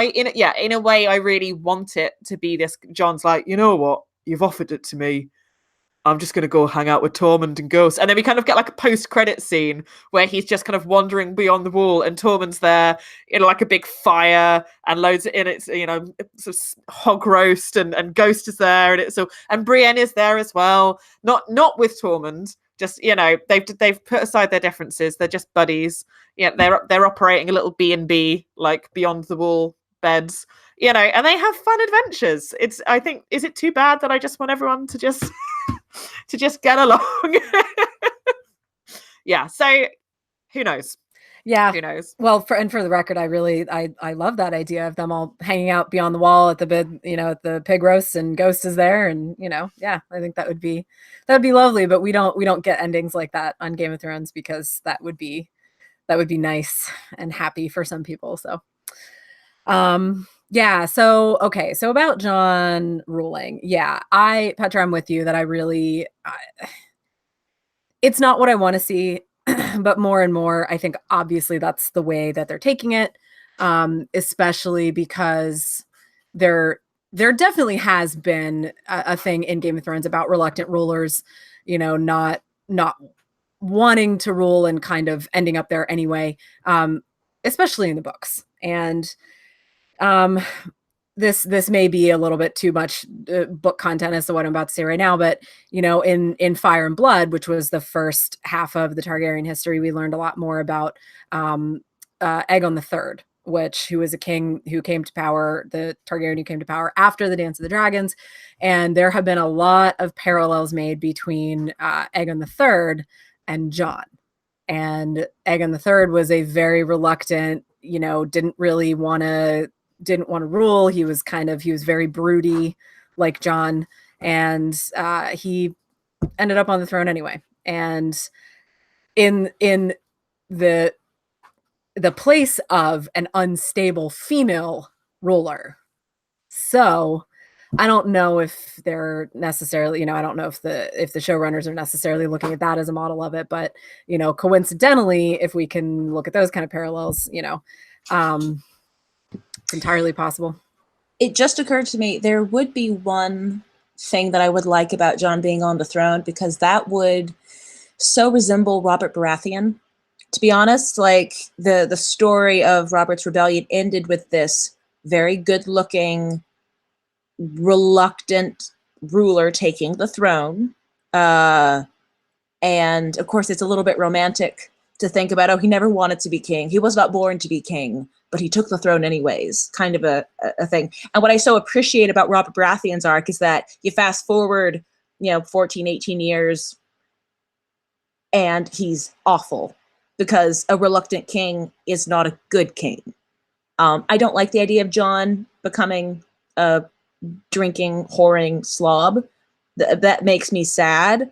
In a way, I really want it to be this. Jon's like, you know what? You've offered it to me. I'm just going to go hang out with Tormund and Ghost. And then we kind of get like a post-credit scene where he's just kind of wandering beyond the wall and Tormund's there in like a big fire and loads in it, sort of hog roast and Ghost is there and and Brienne is there as well. Not with Tormund, Just, they've put aside their differences. They're just buddies. Yeah, they're operating a little B&B, like beyond the wall beds, and they have fun adventures. I think, is it too bad that I just want everyone to just to just get along? Yeah, so who knows? Yeah. Who knows? Well, for the record, I love that idea of them all hanging out beyond the wall at the at the pig roast, and Ghost is there, and yeah, I think that would be lovely. But we don't get endings like that on Game of Thrones, because that would be nice and happy for some people. So, yeah. So, okay. So about Jon ruling. Yeah, Petra, I'm with you that it's not what I want to see. But more and more, I think obviously that's the way that they're taking it, especially because there definitely has been a thing in Game of Thrones about reluctant rulers, not wanting to rule and kind of ending up there anyway, especially in the books. And this may be a little bit too much book content as to what I'm about to say right now, but in Fire and Blood, which was the first half of the Targaryen history, we learned a lot more about Aegon III, who was a king who came to power, the Targaryen who came to power after the Dance of the Dragons. And there have been a lot of parallels made between Aegon III and Jon. And Aegon III was a very reluctant, didn't want to rule. He was very broody, like Jon, and he ended up on the throne anyway. And in the place of an unstable female ruler. So I don't know if they're necessarily, I don't know if the showrunners are necessarily looking at that as a model of it, but coincidentally, if we can look at those kind of parallels, it's entirely possible. It just occurred to me there would be one thing that I would like about Jon being on the throne, because that would so resemble Robert Baratheon. To be honest, like the story of Robert's Rebellion ended with this very good-looking, reluctant ruler taking the throne. And of course, it's a little bit romantic to think about, he never wanted to be king. He was not born to be king, but he took the throne anyways, kind of a thing. And what I so appreciate about Robert Baratheon's arc is that you fast forward, 14, 18 years, and he's awful, because a reluctant king is not a good king. I don't like the idea of Jon becoming a drinking, whoring slob. That makes me sad,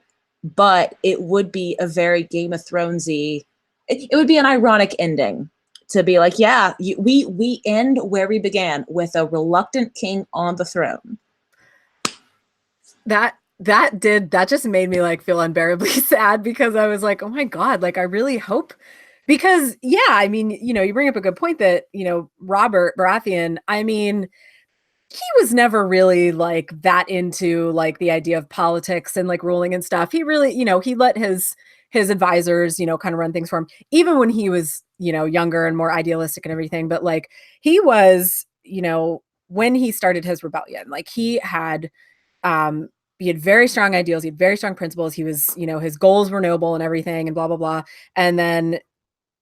but it would be a very Game of Thronesy. It would be an ironic ending to be like, yeah, we end where we began, with a reluctant king on the throne. That just made me like feel unbearably sad, because I was like, oh my God, like I really hope, because yeah, I mean, you bring up a good point that, Robert Baratheon, I mean, he was never really like that into like the idea of politics and like ruling and stuff. He really, he let his advisors, kind of run things for him, even when he was, younger and more idealistic and everything. But like he was, when he started his rebellion, like he had very strong ideals. He had very strong principles. He was, his goals were noble and everything and blah, blah, blah. And then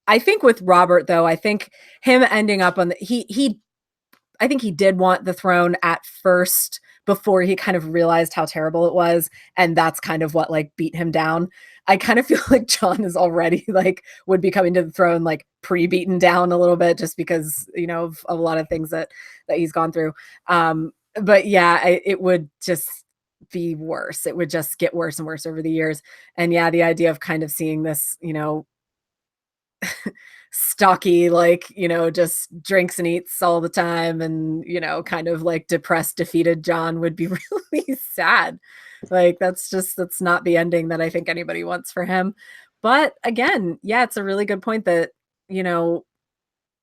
I think with Robert, though, I think him ending up on I think he did want the throne at first, before he kind of realized how terrible it was. And that's kind of what like beat him down. I kind of feel like Jon is already like would be coming to the throne like pre-beaten down a little bit, just because, of a lot of things that he's gone through. But yeah, it would just be worse. It would just get worse and worse over the years. And yeah, the idea of kind of seeing this, stocky, like, just drinks and eats all the time, and, kind of like depressed, defeated Jon would be really sad. Like, that's not the ending that I think anybody wants for him. But again, yeah, it's a really good point that,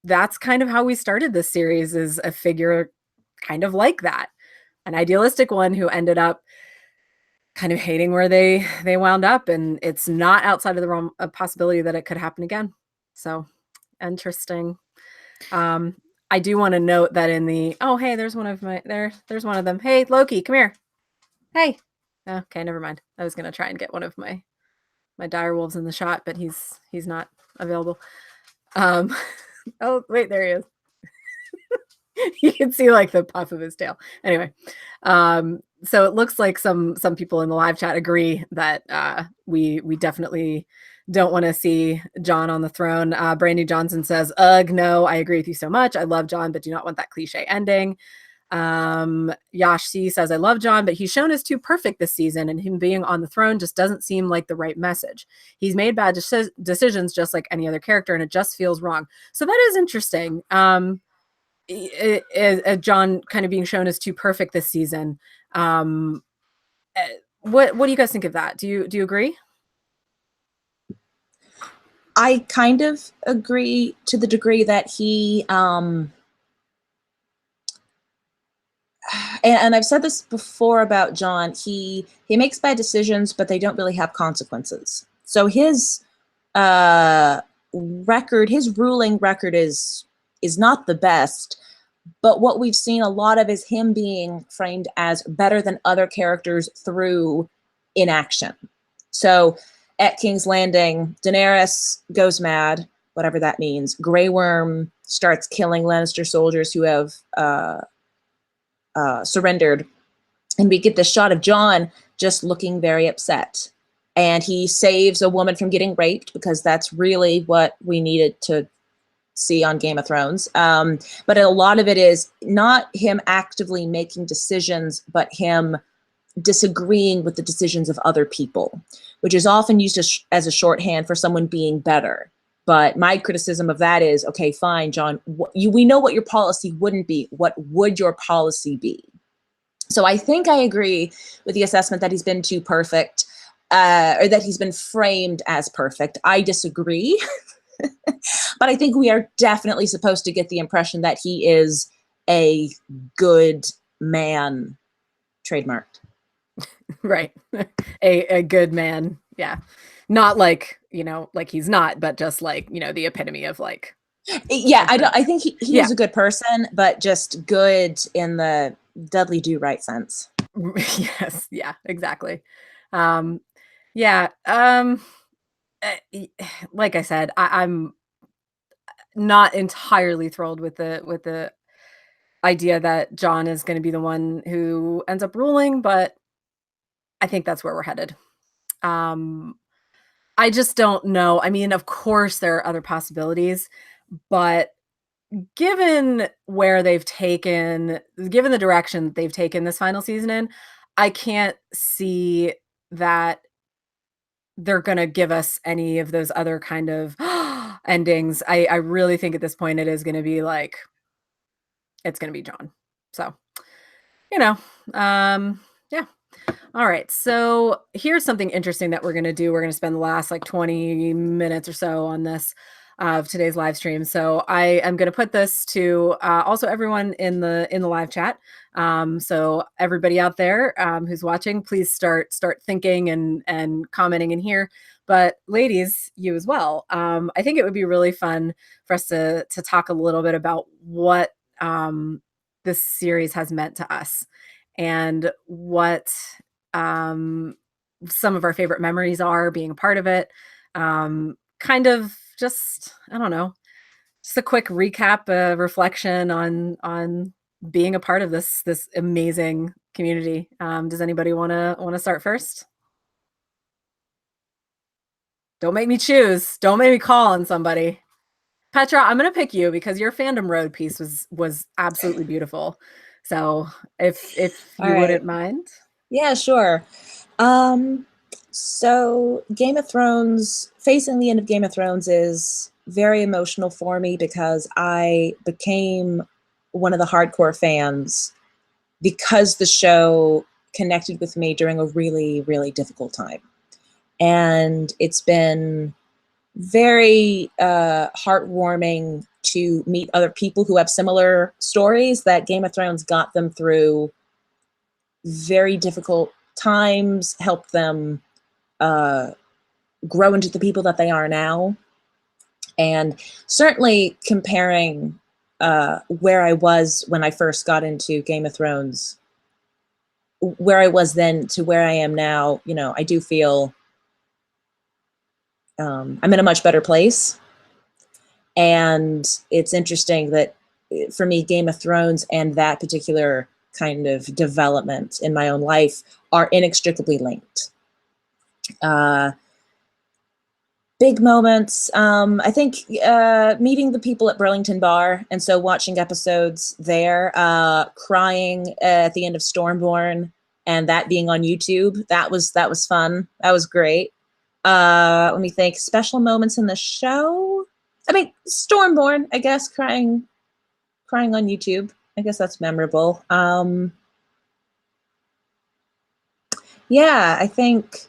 that's kind of how we started this series, is a figure kind of like that, an idealistic one who ended up kind of hating where they wound up. And it's not outside of the realm of possibility that it could happen again. So interesting. I do want to note that in the, oh, hey, there's one of them. Hey, Loki, come here. Hey. Okay, never mind. I was going to try and get one of my my direwolf's in the shot, but he's not available. Oh wait, there he is. You can see like the puff of his tail. Anyway, so it looks like some people in the live chat agree that we definitely don't want to see Jon on the throne. Brandy Johnson says, "Ugh, no, I agree with you so much. I love Jon, but do not want that cliche ending." Yash C says, "I love Jon, but he's shown as too perfect this season, and him being on the throne just doesn't seem like the right message. He's made bad decisions just like any other character, and it just feels wrong." So that is interesting. Jon kind of being shown as too perfect this season. What do you guys think of that? Do you agree? I kind of agree to the degree that he, and I've said this before about Jon, he makes bad decisions, but they don't really have consequences. So his record, his ruling record is not the best, but what we've seen a lot of is him being framed as better than other characters through inaction. So at King's Landing, Daenerys goes mad, whatever that means. Grey Worm starts killing Lannister soldiers who have surrendered. And we get this shot of Jon just looking very upset. And he saves a woman from getting raped, because that's really what we needed to see on Game of Thrones. But a lot of it is not him actively making decisions, but him disagreeing with the decisions of other people, which is often used as a shorthand for someone being better. But my criticism of that is, okay, fine, Jon, we know what your policy wouldn't be. What would your policy be? So I think I agree with the assessment that he's been too perfect, or that he's been framed as perfect. I disagree. But I think we are definitely supposed to get the impression that he is a good man, trademarked. Right. A good man. Yeah. Not like, like he's not, but just like, the epitome of like. Yeah, I think he is a good person, but just good in the Dudley Do Right sense. Yes. Yeah, exactly. Like I said, I'm not entirely thrilled with the idea that Jon is going to be the one who ends up ruling, but I think that's where we're headed. I just don't know. I mean, of course there are other possibilities, but given where they've taken, given the direction they've taken this final season in, I can't see that they're going to give us any of those other kind of endings. I really think at this point it is going to be like, it's going to be Jon. So, yeah. All right. So here's something interesting that we're going to do. We're going to spend the last like 20 minutes or so on this of today's live stream. So I am going to put this to also everyone in the live chat. So everybody out there who's watching, please start thinking and commenting in here. But ladies, you as well. I think it would be really fun for us to talk a little bit about what this series has meant to us and what some of our favorite memories are being a part of it. Kind of just, I don't know, just a quick recap, reflection on being a part of this amazing community. Does anybody want to start first? Don't make me choose. Don't make me call on somebody. Petra, I'm going to pick you because your Fandom Road piece was absolutely beautiful. So if you wouldn't mind. Yeah, sure. So Game of Thrones, facing the end of Game of Thrones is very emotional for me because I became one of the hardcore fans because the show connected with me during a really, really difficult time. And it's been very heartwarming to meet other people who have similar stories, that Game of Thrones got them through very difficult times, helped them grow into the people that they are now. And certainly comparing where I was when I first got into Game of Thrones, where I was then to where I am now, I do feel I'm in a much better place. And it's interesting that for me, Game of Thrones and that particular kind of development in my own life are inextricably linked. Big moments. I think meeting the people at Burlington Bar, and so watching episodes there, crying at the end of Stormborn, and that being on YouTube. That was fun. That was great. Let me think. Special moments in the show. I mean, Stormborn, I guess, crying on YouTube. I guess that's memorable. Yeah, I think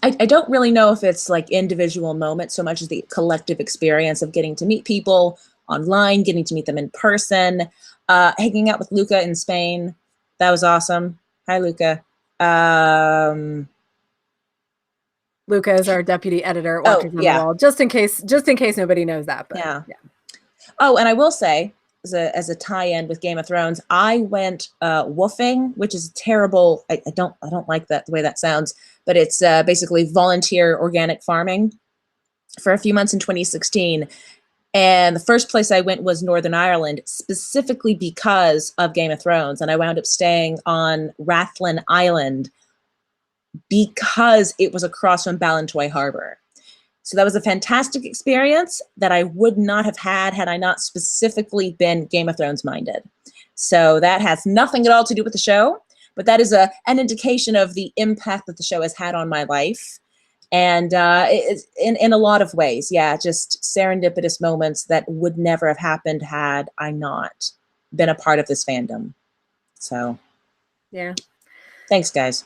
I don't really know if it's like individual moments so much as the collective experience of getting to meet people online, getting to meet them in person, hanging out with Luca in Spain. That was awesome. Hi, Luca. Luca is our deputy editor at Watchers on the Wall, just in case nobody knows that. But yeah. Oh, and I will say, as a tie-in with Game of Thrones, I went woofing, which is terrible. I don't like that, the way that sounds, but it's basically volunteer organic farming for a few months in 2016. And the first place I went was Northern Ireland, specifically because of Game of Thrones. And I wound up staying on Rathlin Island because it was across from Ballantoy Harbor. So that was a fantastic experience that I would not have had I not specifically been Game of Thrones minded. So that has nothing at all to do with the show, but that is an indication of the impact that the show has had on my life. And in a lot of ways, yeah, just serendipitous moments that would never have happened had I not been a part of this fandom. So, yeah. Thanks, guys.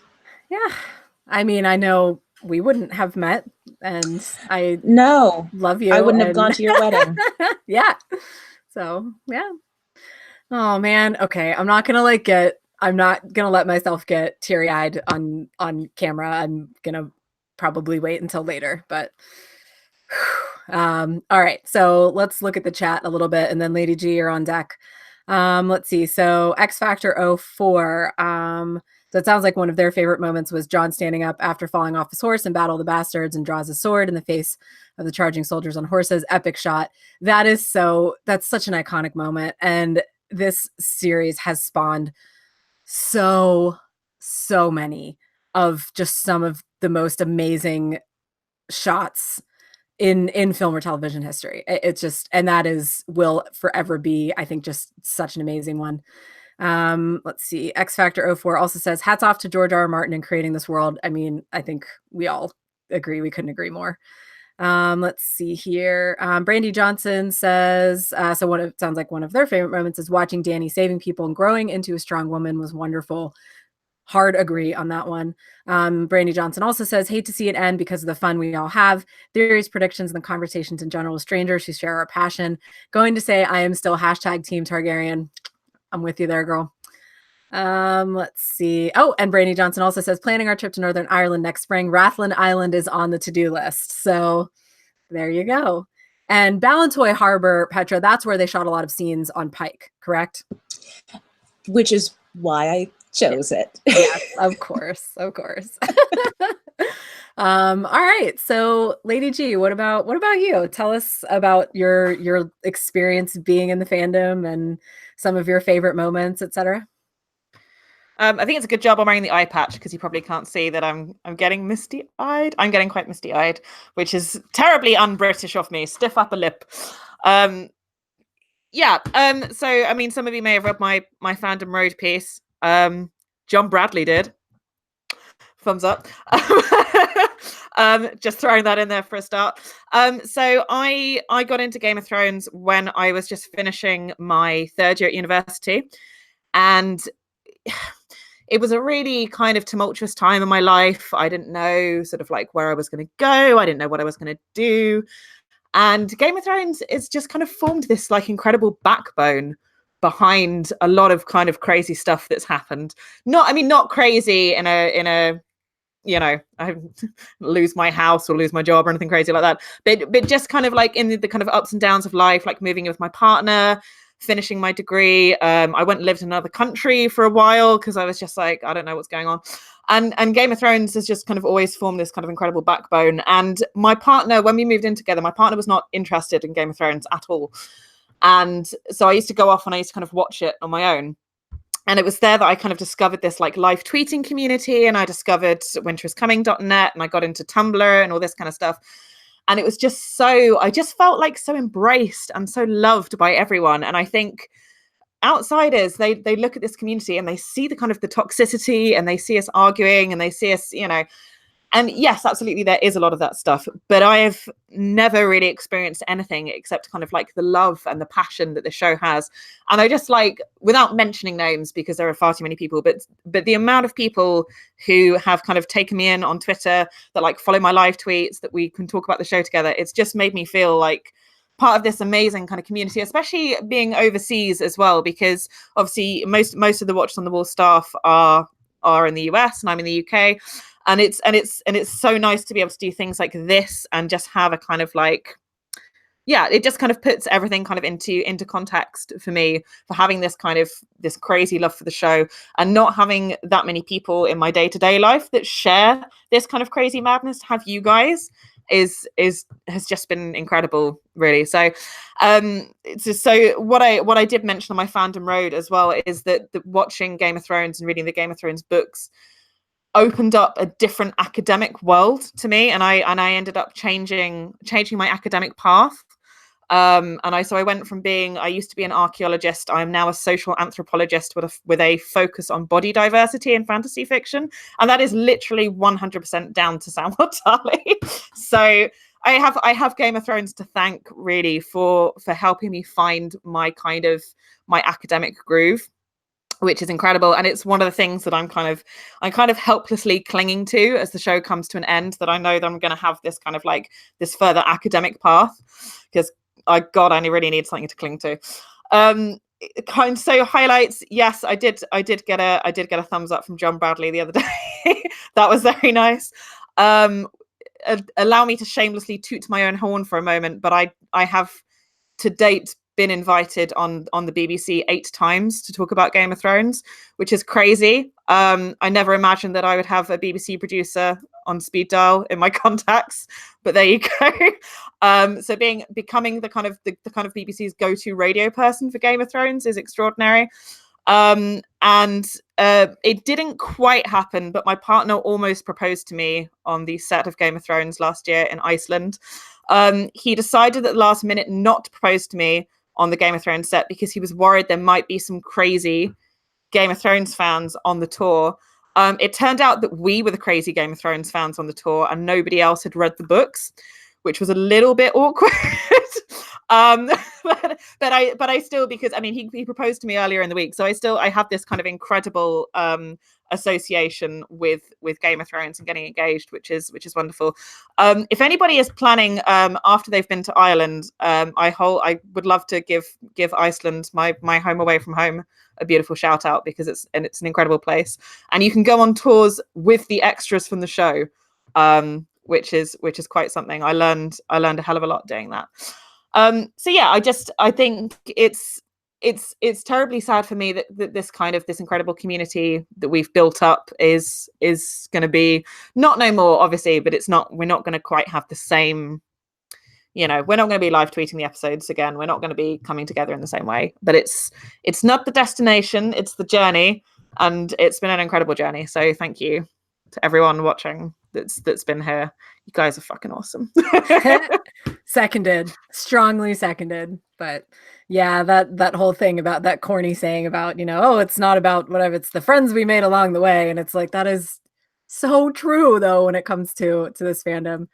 Yeah. I mean, I know we wouldn't have met, and I love you. I wouldn't have gone to your wedding. Yeah. So, yeah. Oh man. Okay. I'm not gonna let myself get teary-eyed on camera. I'm gonna probably wait until later, but all right. So let's look at the chat a little bit, and then Lady G, you're on deck. Let's see. So X Factor 04. So it sounds like one of their favorite moments was Jon standing up after falling off his horse in Battle of the Bastards and draws his sword in the face of the charging soldiers on horses. Epic shot. That's such an iconic moment. And this series has spawned so many of just some of the most amazing shots in film or television history. It's just, and that will forever be, I think, just such an amazing one. Let's see. X Factor 04 also says, hats off to George R.R. Martin in creating this world. I mean, I think we all agree. We couldn't agree more. Let's see here. Brandy Johnson says, it sounds like one of their favorite moments is watching Dany saving people and growing into a strong woman was wonderful. Hard agree on that one. Brandy Johnson also says, hate to see it end because of the fun we all have. Theories, predictions, and the conversations in general with strangers who share our passion. Going to say I am still # Team Targaryen. I'm with you there, girl. Let's see. Oh, and Brandy Johnson also says, planning our trip to Northern Ireland next spring. Rathlin Island is on the to-do list. So there you go. And Ballantoy Harbor, Petra, that's where they shot a lot of scenes on Pike, correct? Which is why I chose it. Yes, of course. All right. So Lady G, what about you? Tell us about your experience being in the fandom and some of your favorite moments, etc. I think it's a good job I'm wearing the eye patch because you probably can't see that I'm getting misty-eyed. I'm getting quite misty-eyed, which is terribly un-British of me. Stiff upper lip. So I mean, some of you may have read my Fandom Road piece. John Bradley did. Thumbs up. Just throwing that in there for a start. So I got into Game of Thrones when I was just finishing my third year at university, and it was a really kind of tumultuous time in my life. I didn't know sort of like where I was going to go. I didn't know what I was going to do. And Game of Thrones is just kind of formed this like incredible backbone behind a lot of kind of crazy stuff that's happened. Not crazy in a I lose my house or lose my job or anything crazy like that. But just kind of like in the kind of ups and downs of life, like moving in with my partner, finishing my degree. I went and lived in another country for a while because I was just like, I don't know what's going on. And Game of Thrones has just kind of always formed this kind of incredible backbone. And my partner, when we moved in together, my partner was not interested in Game of Thrones at all. And so I used to go off and I used to kind of watch it on my own. And it was there that I kind of discovered this like live tweeting community, and I discovered winteriscoming.net, and I got into Tumblr and all this kind of stuff. And it was just I just felt like so embraced and so loved by everyone. And I think outsiders, they look at this community and they see the kind of the toxicity, and they see us arguing, and they see us, and yes, absolutely, there is a lot of that stuff, but I have never really experienced anything except kind of like the love and the passion that the show has. And I just like, without mentioning names because there are far too many people, but the amount of people who have kind of taken me in on Twitter, that like follow my live tweets, that we can talk about the show together, it's just made me feel like part of this amazing kind of community, especially being overseas as well, because obviously most of the Watchers on the Wall staff are in the US and I'm in the UK. And it's so nice to be able to do things like this and just have a kind of like, yeah, it just kind of puts everything kind of into context for me, for having this kind of this crazy love for the show, and not having that many people in my day-to-day life that share this kind of crazy madness. To have you guys has just been incredible, really. So so what I did mention on my Fandom Road as well is that watching Game of Thrones and reading the Game of Thrones books opened up a different academic world to me, and I ended up changing my academic path. And I went from I used to be an archaeologist. I'm now a social anthropologist with a focus on body diversity in fantasy fiction, and that is literally 100% down to Sam Watali. So I have Game of Thrones to thank, really, for helping me find my academic groove, which is incredible. And it's one of the things that I'm kind of helplessly clinging to as the show comes to an end, that I know that I'm going to have this kind of like this further academic path, because I really need something to cling to. So highlights, yes, I did get a thumbs up from John Bradley the other day. That was very nice. Allow me to shamelessly toot my own horn for a moment, but I have to date been invited on the BBC 8 times to talk about Game of Thrones, which is crazy. I never imagined that I would have a BBC producer on speed dial in my contacts, but there you go. So becoming the kind of BBC's go-to radio person for Game of Thrones is extraordinary. And it didn't quite happen, but my partner almost proposed to me on the set of Game of Thrones last year in Iceland. He decided at the last minute not to propose to me on the Game of Thrones set because he was worried there might be some crazy Game of Thrones fans on the tour. It turned out that we were the crazy Game of Thrones fans on the tour, and nobody else had read the books, which was a little bit awkward. But I still, because I mean he proposed to me earlier in the week, so I have this kind of incredible association with Game of Thrones and getting engaged, which is wonderful. If anybody is planning after they've been to Ireland, I would love to give Iceland, my home away from home, a beautiful shout out, because it's an incredible place, and you can go on tours with the extras from the show, which is quite something. I learned a hell of a lot doing that. So yeah, I think it's terribly sad for me that this incredible community that we've built up is going to be no more, obviously, but we're not going to quite have the same, we're not going to be live tweeting the episodes again. We're not going to be coming together in the same way, but it's not the destination, it's the journey, and it's been an incredible journey. So thank you to everyone watching that's been here. You guys are fucking awesome. Seconded, strongly seconded. But yeah, that whole thing about that corny saying about, oh, it's not about whatever, it's the friends we made along the way. And it's like, that is so true though, when it comes to this fandom.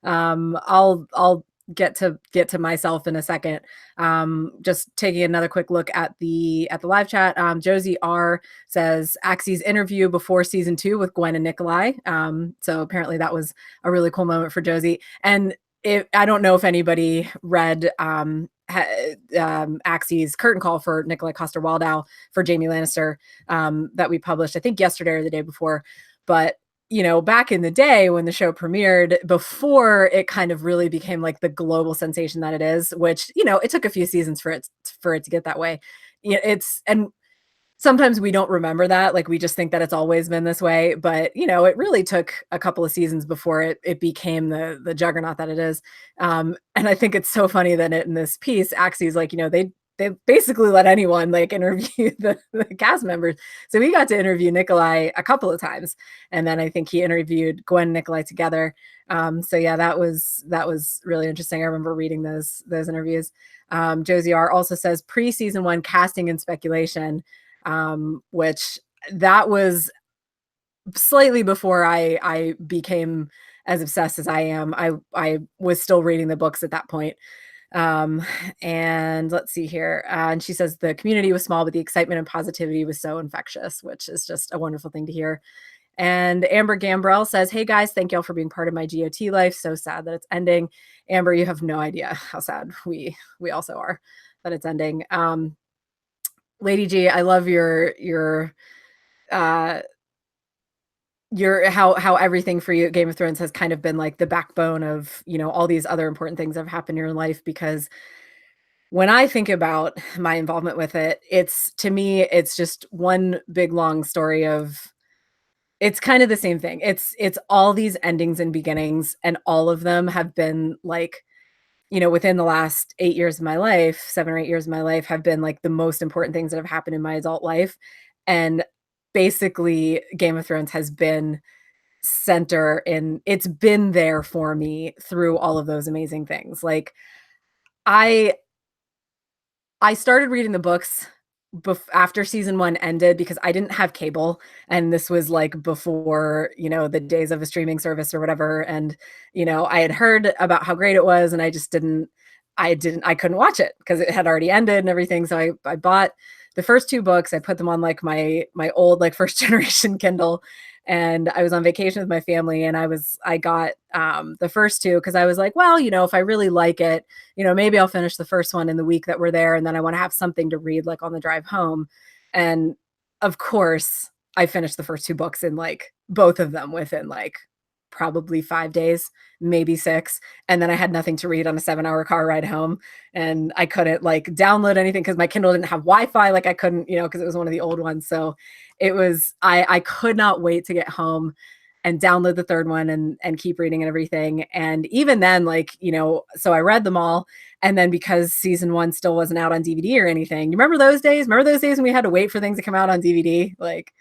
I'll get to myself in a second. Just taking another quick look at the live chat. Josie R says Axie's interview before season 2 with Gwen and Nikolai. So apparently that was a really cool moment for Josie. And I don't know if anybody read Axie's curtain call for Nikolai Coster-Waldau for Jaime Lannister that we published, I think yesterday or the day before. But back in the day when the show premiered, before it kind of really became like the global sensation that it is, which, it took a few seasons for it to get that way. And sometimes we don't remember that. Like we just think that it's always been this way, but you know, it really took a couple of seasons before it became the juggernaut that it is. And I think it's so funny that in this piece, Axie's like, you know, they basically let anyone like interview the cast members. So we got to interview Nikolai a couple of times. And then I think he interviewed Gwen and Nikolai together. So yeah, that was really interesting. I remember reading those interviews. Josie R also says pre-season 1 casting and speculation, which that was slightly before I became as obsessed as I am. I was still reading the books at that point. And let's see here. And she says the community was small, but the excitement and positivity was so infectious, which is just a wonderful thing to hear. And Amber Gambrell says, hey guys, thank y'all for being part of my GOT life. So sad that it's ending. Amber, you have no idea how sad we also are that it's ending. Lady G, I love your how everything for you at Game of Thrones has kind of been like the backbone of, you know, all these other important things that have happened in your life. Because when I think about my involvement with it, to me, it's just one big long story of, it's kind of the same thing. It's all these endings and beginnings, and all of them have been like, you know, within the last 8 years of my life, 7 or 8 years of my life have been like the most important things that have happened in my adult life. And basically Game of Thrones has been it's been there for me through all of those amazing things. Like I started reading the books after season 1 ended because I didn't have cable, and this was like before, you know, the days of a streaming service or whatever. And, you know, I had heard about how great it was, and I just I couldn't watch it because it had already ended and everything. So I bought the first 2 books. I put them on like my old like first generation Kindle, and I was on vacation with my family, and I got the first 2 because I was like, well, you know, if I really like it, you know, maybe I'll finish the first one in the week that we're there, and then I want to have something to read like on the drive home. And of course, I finished the first 2 books in like both of them within like probably 5 days, maybe 6. And then I had nothing to read on a 7-hour car ride home, and I couldn't like download anything because my Kindle didn't have Wi-Fi. Like I couldn't, you know, because it was one of the old ones. So it was, I could not wait to get home and download the 3rd one and keep reading and everything. And even then, like, you know, so I read them all. And then because season 1 still wasn't out on DVD or anything, you remember those days? Remember those days when we had to wait for things to come out on DVD? Like,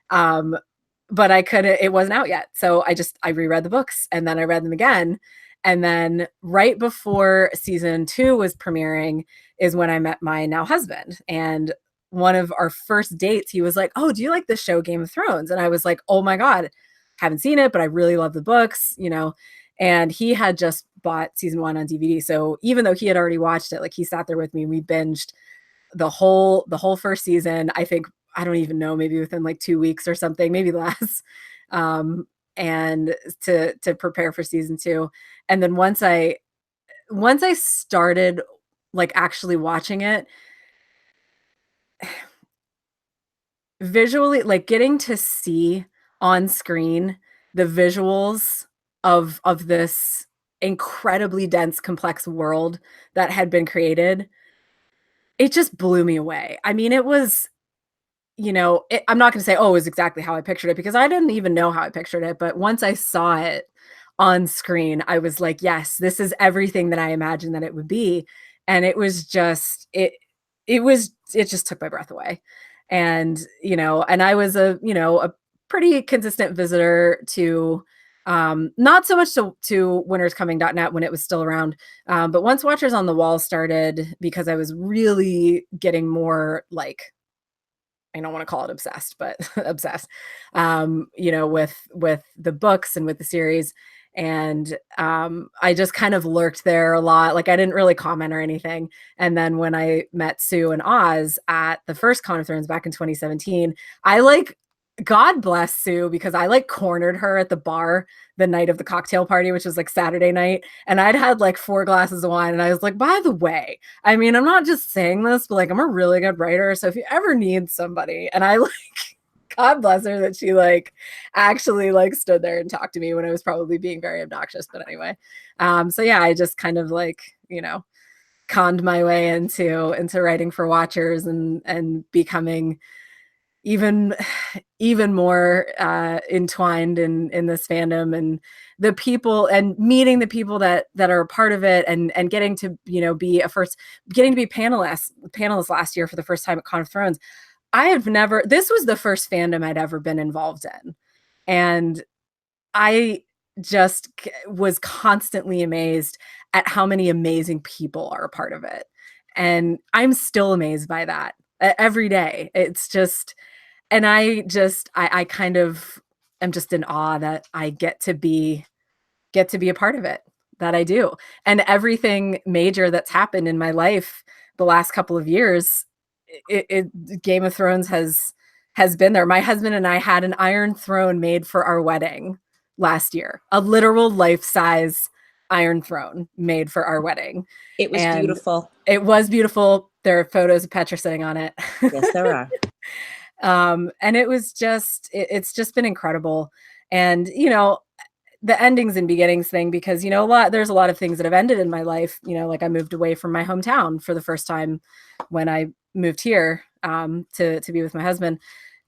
but it wasn't out yet. So I reread the books, and then I read them again. And then right before season 2 was premiering is when I met my now husband. And one of our first dates, he was like, oh, do you like the show Game of Thrones? And I was like, oh my God, haven't seen it, but I really love the books, you know. And he had just bought season 1 on DVD. So even though he had already watched it, like he sat there with me, we binged the whole first season. I think, I don't even know, maybe within like 2 weeks or something, maybe less. And to prepare for season 2. And then once I started like actually watching it, visually, like getting to see on screen the visuals of this incredibly dense, complex world that had been created, it just blew me away. I mean, it was, you know, I'm not going to say, oh, it was exactly how I pictured it, because I didn't even know how I pictured it. But once I saw it on screen, I was like, yes, this is everything that I imagined that it would be. And it was just, it just took my breath away. And, you know, and I was a pretty consistent visitor to, not so much to winterscoming.net when it was still around. But once Watchers on the Wall started, because I was really getting more like, I don't want to call it obsessed, but obsessed, you know, with the books and with the series. And I just kind of lurked there a lot. Like I didn't really comment or anything. And then when I met Sue and Oz at the first Con of Thrones back in 2017, I like, God bless Sue, because I like cornered her at the bar the night of the cocktail party, which was like Saturday night. And I'd had like 4 glasses of wine. And I was like, by the way, I mean, I'm not just saying this, but like, I'm a really good writer. So if you ever need somebody, and I like, God bless her that she like actually like stood there and talked to me when I was probably being very obnoxious. But anyway, so yeah, I just kind of like, you know, conned my way into writing for Watchers and becoming even more entwined in this fandom, and the people, and meeting the people that are a part of it, and getting to, you know, be panelists last year for the first time at Con of Thrones. This was the first fandom I'd ever been involved in, and I just was constantly amazed at how many amazing people are a part of it. And I'm still amazed by that every day. It's just, and I kind of am just in awe that I get to be a part of it, that I do. And everything major that's happened in my life the last couple of years, Game of Thrones has been there. My husband and I had an Iron Throne made for our wedding last year, a literal life-size Iron Throne made for our wedding. It was beautiful. It was beautiful. There are photos of Petra sitting on it. Yes, there are. And it was just, it's just been incredible. And, you know, the endings and beginnings thing, because, you know, there's a lot of things that have ended in my life. You know, like I moved away from my hometown for the first time when I moved here to be with my husband.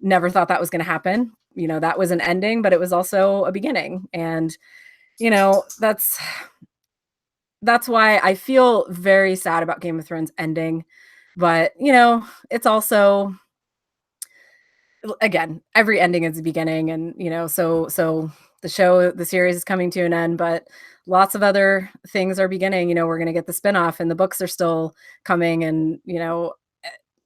Never thought that was going to happen. You know, that was an ending, but it was also a beginning. And, you know, that's why I feel very sad about Game of Thrones ending. But, you know, it's also, again, every ending is a beginning. And, you know, so the series is coming to an end, but lots of other things are beginning. You know, we're going to get the spinoff, and the books are still coming, and, you know,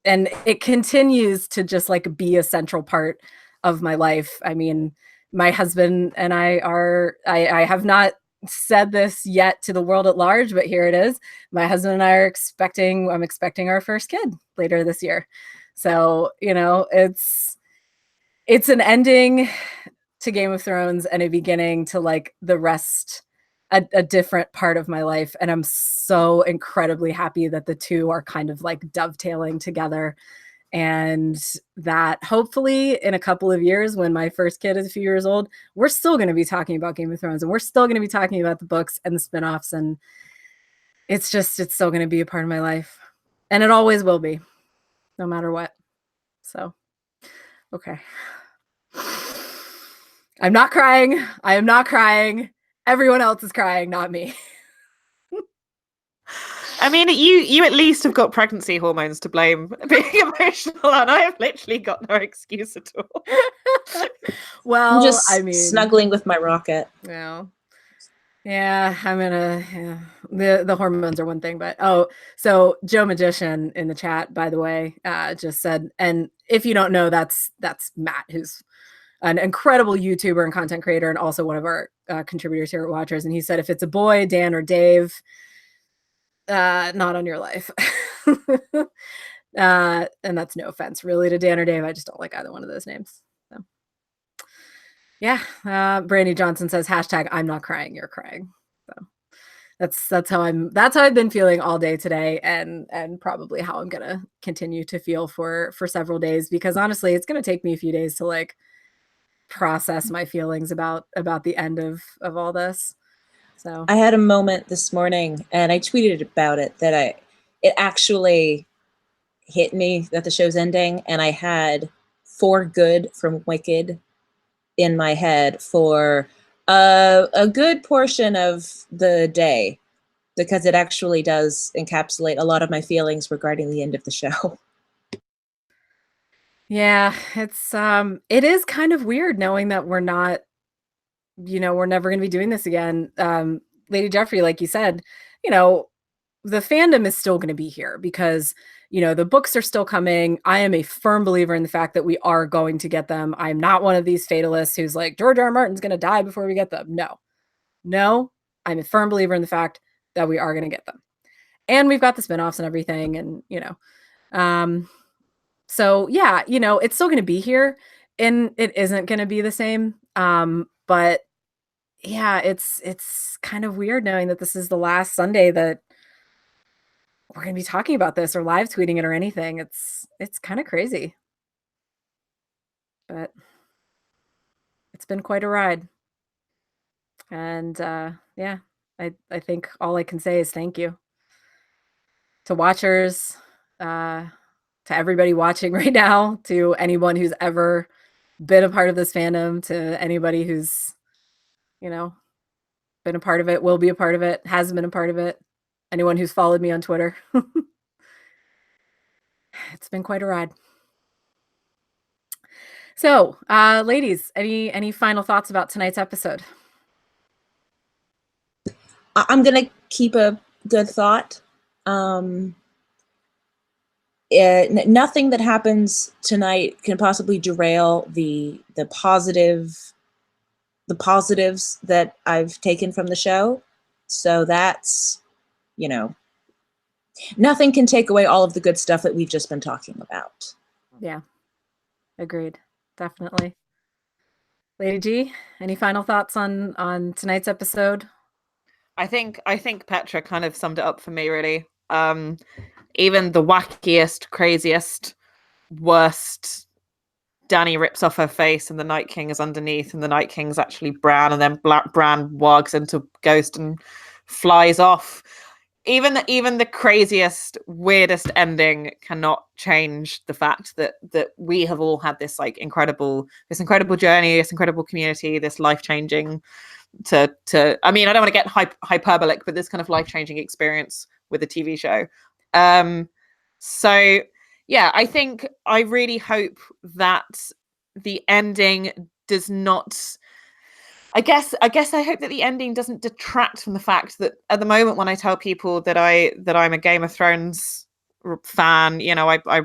and it continues to just like be a central part of my life. I mean, my husband and I have not said this yet to the world at large, but here it is. My husband and I I'm expecting our first kid later this year. So, you know, it's an ending to Game of Thrones and a beginning to like the rest, a different part of my life. And I'm so incredibly happy that the two are kind of like dovetailing together, and that hopefully in a couple of years, when my first kid is a few years old, we're still going to be talking about Game of Thrones, and we're still going to be talking about the books and the spinoffs. And it's still going to be a part of my life, and it always will be, no matter what. So, okay. I'm not crying. I am not crying. Everyone else is crying, not me. I mean, you at least have got pregnancy hormones to blame being emotional, and I have literally got no excuse at all. Well, I'm just snuggling with my rocket. Yeah, I'm gonna. The hormones are one thing, but so Joe Magician in the chat, by the way, just said, and if you don't know, that's Matt, who's an incredible YouTuber and content creator, and also one of our contributors here at Watchers. And he said, if it's a boy, Dan or Dave, not on your life. And that's no offense really to Dan or Dave. I just don't like either one of those names. So yeah. Brandy Johnson says, hashtag I'm not crying, you're crying. So that's how I've been feeling all day today, and probably how I'm gonna continue to feel for several days, because honestly, it's gonna take me a few days to like process my feelings about the end of all this. So I had a moment this morning, and I tweeted about it, that it actually hit me that the show's ending, and I had For Good from Wicked in my head for a good portion of the day, because it actually does encapsulate a lot of my feelings regarding the end of the show. Yeah, it is kind of weird knowing that we're not, you know, we're never going to be doing this again. Lady Jeffrey, like you said, you know, the fandom is still going to be here because, you know, the books are still coming. I am a firm believer in the fact that we are going to get them. I'm not one of these fatalists who's like, George R. R. Martin's going to die before we get them. No, I'm a firm believer in the fact that we are going to get them. And we've got the spinoffs and everything. And, you know, so yeah, you know, it's still going to be here, and it isn't going to be the same. But yeah, it's kind of weird knowing that this is the last Sunday that we're going to be talking about this or live tweeting it or anything. It's kind of crazy, but it's been quite a ride. And yeah, I think all I can say is thank you to Watchers, to everybody watching right now, to anyone who's ever been a part of this fandom, to anybody who's, you know, been a part of it, will be a part of it, has been a part of it, anyone who's followed me on Twitter. It's been quite a ride. So, ladies, any final thoughts about tonight's episode? I'm gonna keep a good thought. Nothing that happens tonight can possibly derail the positives that I've taken from the show. So that's, you know, nothing can take away all of the good stuff that we've just been talking about. Yeah, agreed. Definitely. Lady G, any final thoughts on tonight's episode? I think Petra kind of summed it up for me, really. Even the wackiest, craziest, worst, Dany rips off her face and the Night King is underneath, and the Night King's actually Bran, and then Bran wargs into Ghost and flies off. Even the craziest, weirdest ending cannot change the fact that we have all had this like incredible journey, this incredible community, this life-changing I mean, I don't want to get hyperbolic, but this kind of life-changing experience with the TV show. So yeah, I really hope that the ending does not, I guess I hope that the ending doesn't detract from the fact that at the moment when I tell people that I'm a Game of Thrones fan, you know, I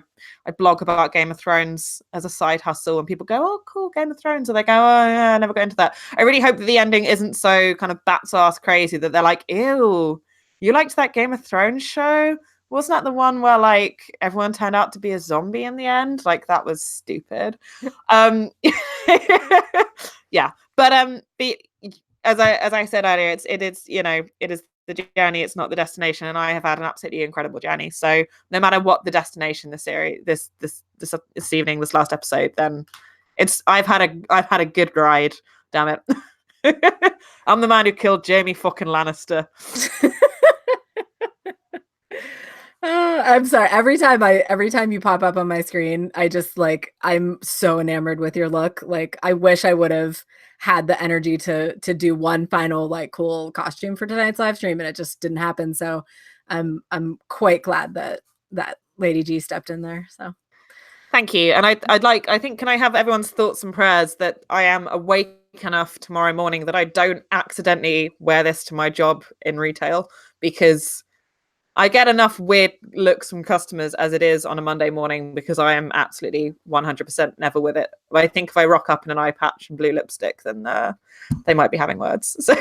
blog about Game of Thrones as a side hustle, and people go, oh cool, Game of Thrones, and they go, oh yeah, I never got into that. I really hope that the ending isn't so kind of bat's ass crazy that they're like, ew, you liked that Game of Thrones show? Wasn't that the one where like everyone turned out to be a zombie in the end? Like that was stupid. Yeah, but as I said earlier, it is you know, it is the journey, it's not the destination, and I have had an absolutely incredible journey. So no matter what the destination, this series, this evening, this last episode, then I've had a good ride. Damn it, I'm the man who killed Jaime fucking Lannister. I'm sorry. Every time you pop up on my screen, I just like, I'm so enamored with your look. Like, I wish I would have had the energy to do one final like cool costume for tonight's live stream, and it just didn't happen. So I'm quite glad that Lady G stepped in there. So thank you. And I think, can I have everyone's thoughts and prayers that I am awake enough tomorrow morning that I don't accidentally wear this to my job in retail, because I get enough weird looks from customers as it is on a Monday morning, because I am absolutely 100% never with it. But I think if I rock up in an eye patch and blue lipstick, then they might be having words. So.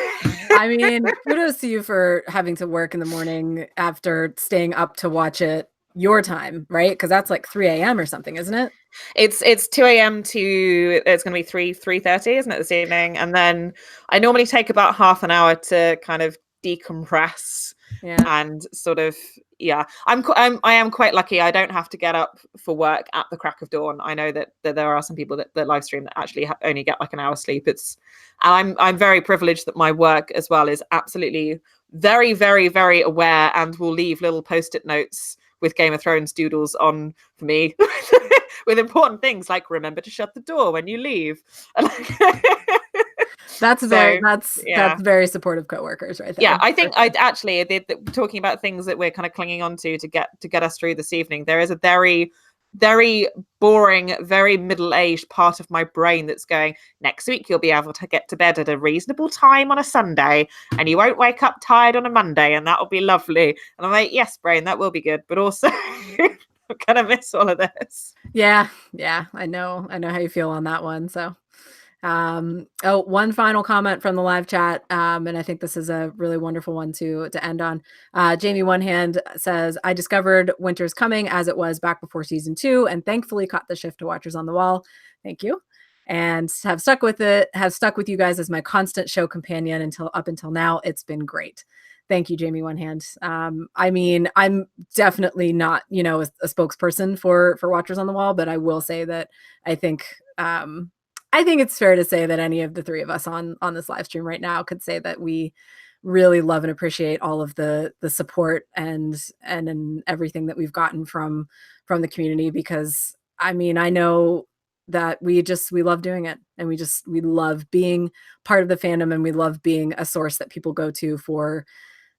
I mean, kudos to you for having to work in the morning after staying up to watch it your time, right? Because that's like 3 a.m. or something, isn't it? It's 2 a.m. to, it's going to be 3:30, isn't it, this evening? And then I normally take about half an hour to kind of decompress. Yeah. And sort of, yeah, I am quite lucky. I don't have to get up for work at the crack of dawn. I know that there are some people that live stream that actually only get like an hour's sleep. And I'm very privileged that my work as well is absolutely very, very, very aware and will leave little post-it notes with Game of Thrones doodles on for me with important things like remember to shut the door when you leave. That's very supportive coworkers right there. Yeah, I think talking about things that we're kind of clinging on to get us through this evening. There is a very, very boring, very middle-aged part of my brain that's going, next week you'll be able to get to bed at a reasonable time on a Sunday and you won't wake up tired on a Monday, and that'll be lovely. And I'm like, yes, brain, that will be good, but also I'm gonna miss all of this. Yeah, I know how you feel on that one. So one final comment from the live chat, and I think this is a really wonderful one to end on. Jamie One Hand says, I discovered Winter's Coming as it was back before season 2 and thankfully caught the shift to Watchers on the Wall. Thank you. And have stuck with you guys as my constant show companion up until now. It's been great. Thank you, Jamie One Hand. I mean, I'm definitely not, a spokesperson for Watchers on the Wall, but I will say that I think it's fair to say that any of the three of us on this live stream right now could say that we really love and appreciate all of the support and everything that we've gotten from the community, because I mean, I know that we love doing it, and we love being part of the fandom, and we love being a source that people go to for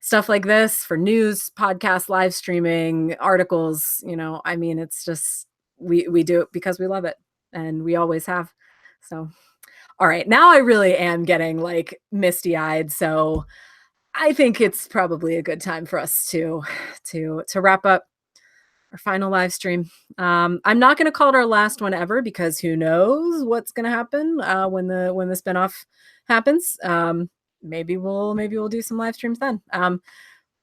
stuff like this, for news, podcasts, live streaming, articles. You know, I mean, it's just, we do it because we love it, and we always have. So, all right, now I really am getting like misty eyed. So I think it's probably a good time for us to wrap up our final live stream. I'm not going to call it our last one ever, because who knows what's going to happen when the spinoff happens. Maybe we'll do some live streams then.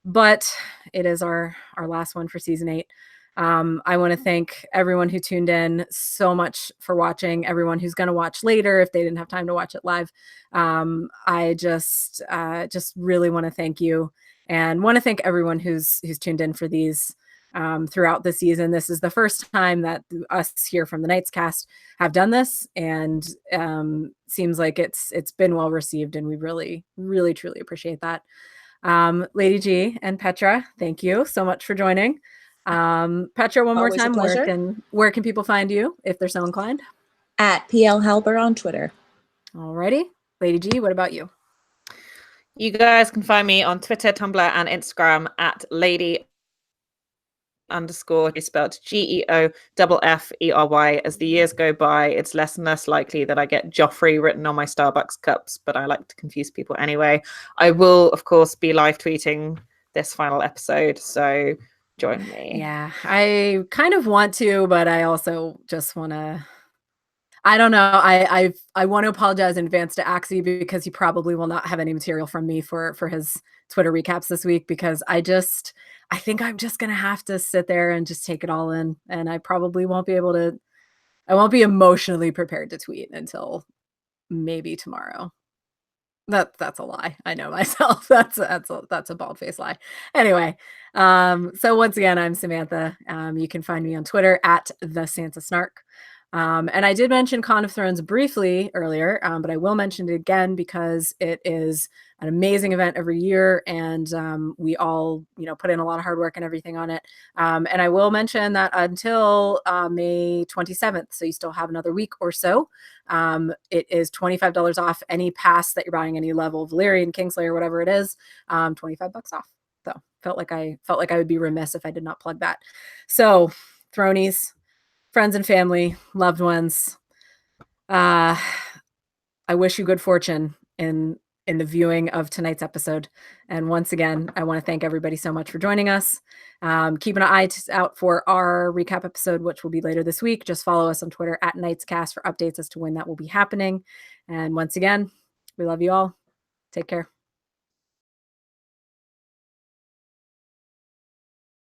But it is our last one for season 8. I want to thank everyone who tuned in so much for watching, everyone who's going to watch later if they didn't have time to watch it live. I just really want to thank you, and want to thank everyone who's tuned in for these throughout the season. This is the first time that us here from the Knights Cast have done this, and seems like it's been well received, and we really, really, truly appreciate that. Lady G and Petra, thank you so much for joining. Petra, one more time, where can people find you if they're so inclined? At PL Halber on Twitter. Alrighty. Lady G, what about you? You guys can find me on Twitter, Tumblr, and Instagram at lady_, is spelled GEOFFERY. As the years go by, it's less and less likely that I get Joffrey written on my Starbucks cups, but I like to confuse people anyway. I will, of course, be live tweeting this final episode, so join me. Yeah, I kind of want to, but I also just want to, I don't know. I want to apologize in advance to Axie, because he probably will not have any material from me for his Twitter recaps this week, because I think I'm just going to have to sit there and just take it all in. And I probably won't be emotionally prepared to tweet until maybe tomorrow. That's a lie. I know myself. That's a bald-faced lie. Anyway, so once again, I'm Samantha. You can find me on Twitter at @TheSantaSnark. And I did mention Con of Thrones briefly earlier, but I will mention it again because it is an amazing event every year, and we all, put in a lot of hard work and everything on it. And I will mention that until May 27th, so you still have another week or so, it is $25 off any pass that you're buying, any level, Valyrian, Kingslayer, whatever it is, $25 off. So felt like I would be remiss if I did not plug that. So Thronies, friends and family, loved ones, I wish you good fortune in the viewing of tonight's episode. And once again, I want to thank everybody so much for joining us. Keep an eye out for our recap episode, which will be later this week. Just follow us on Twitter at KnightsCast for updates as to when that will be happening. And once again, we love you all. Take care.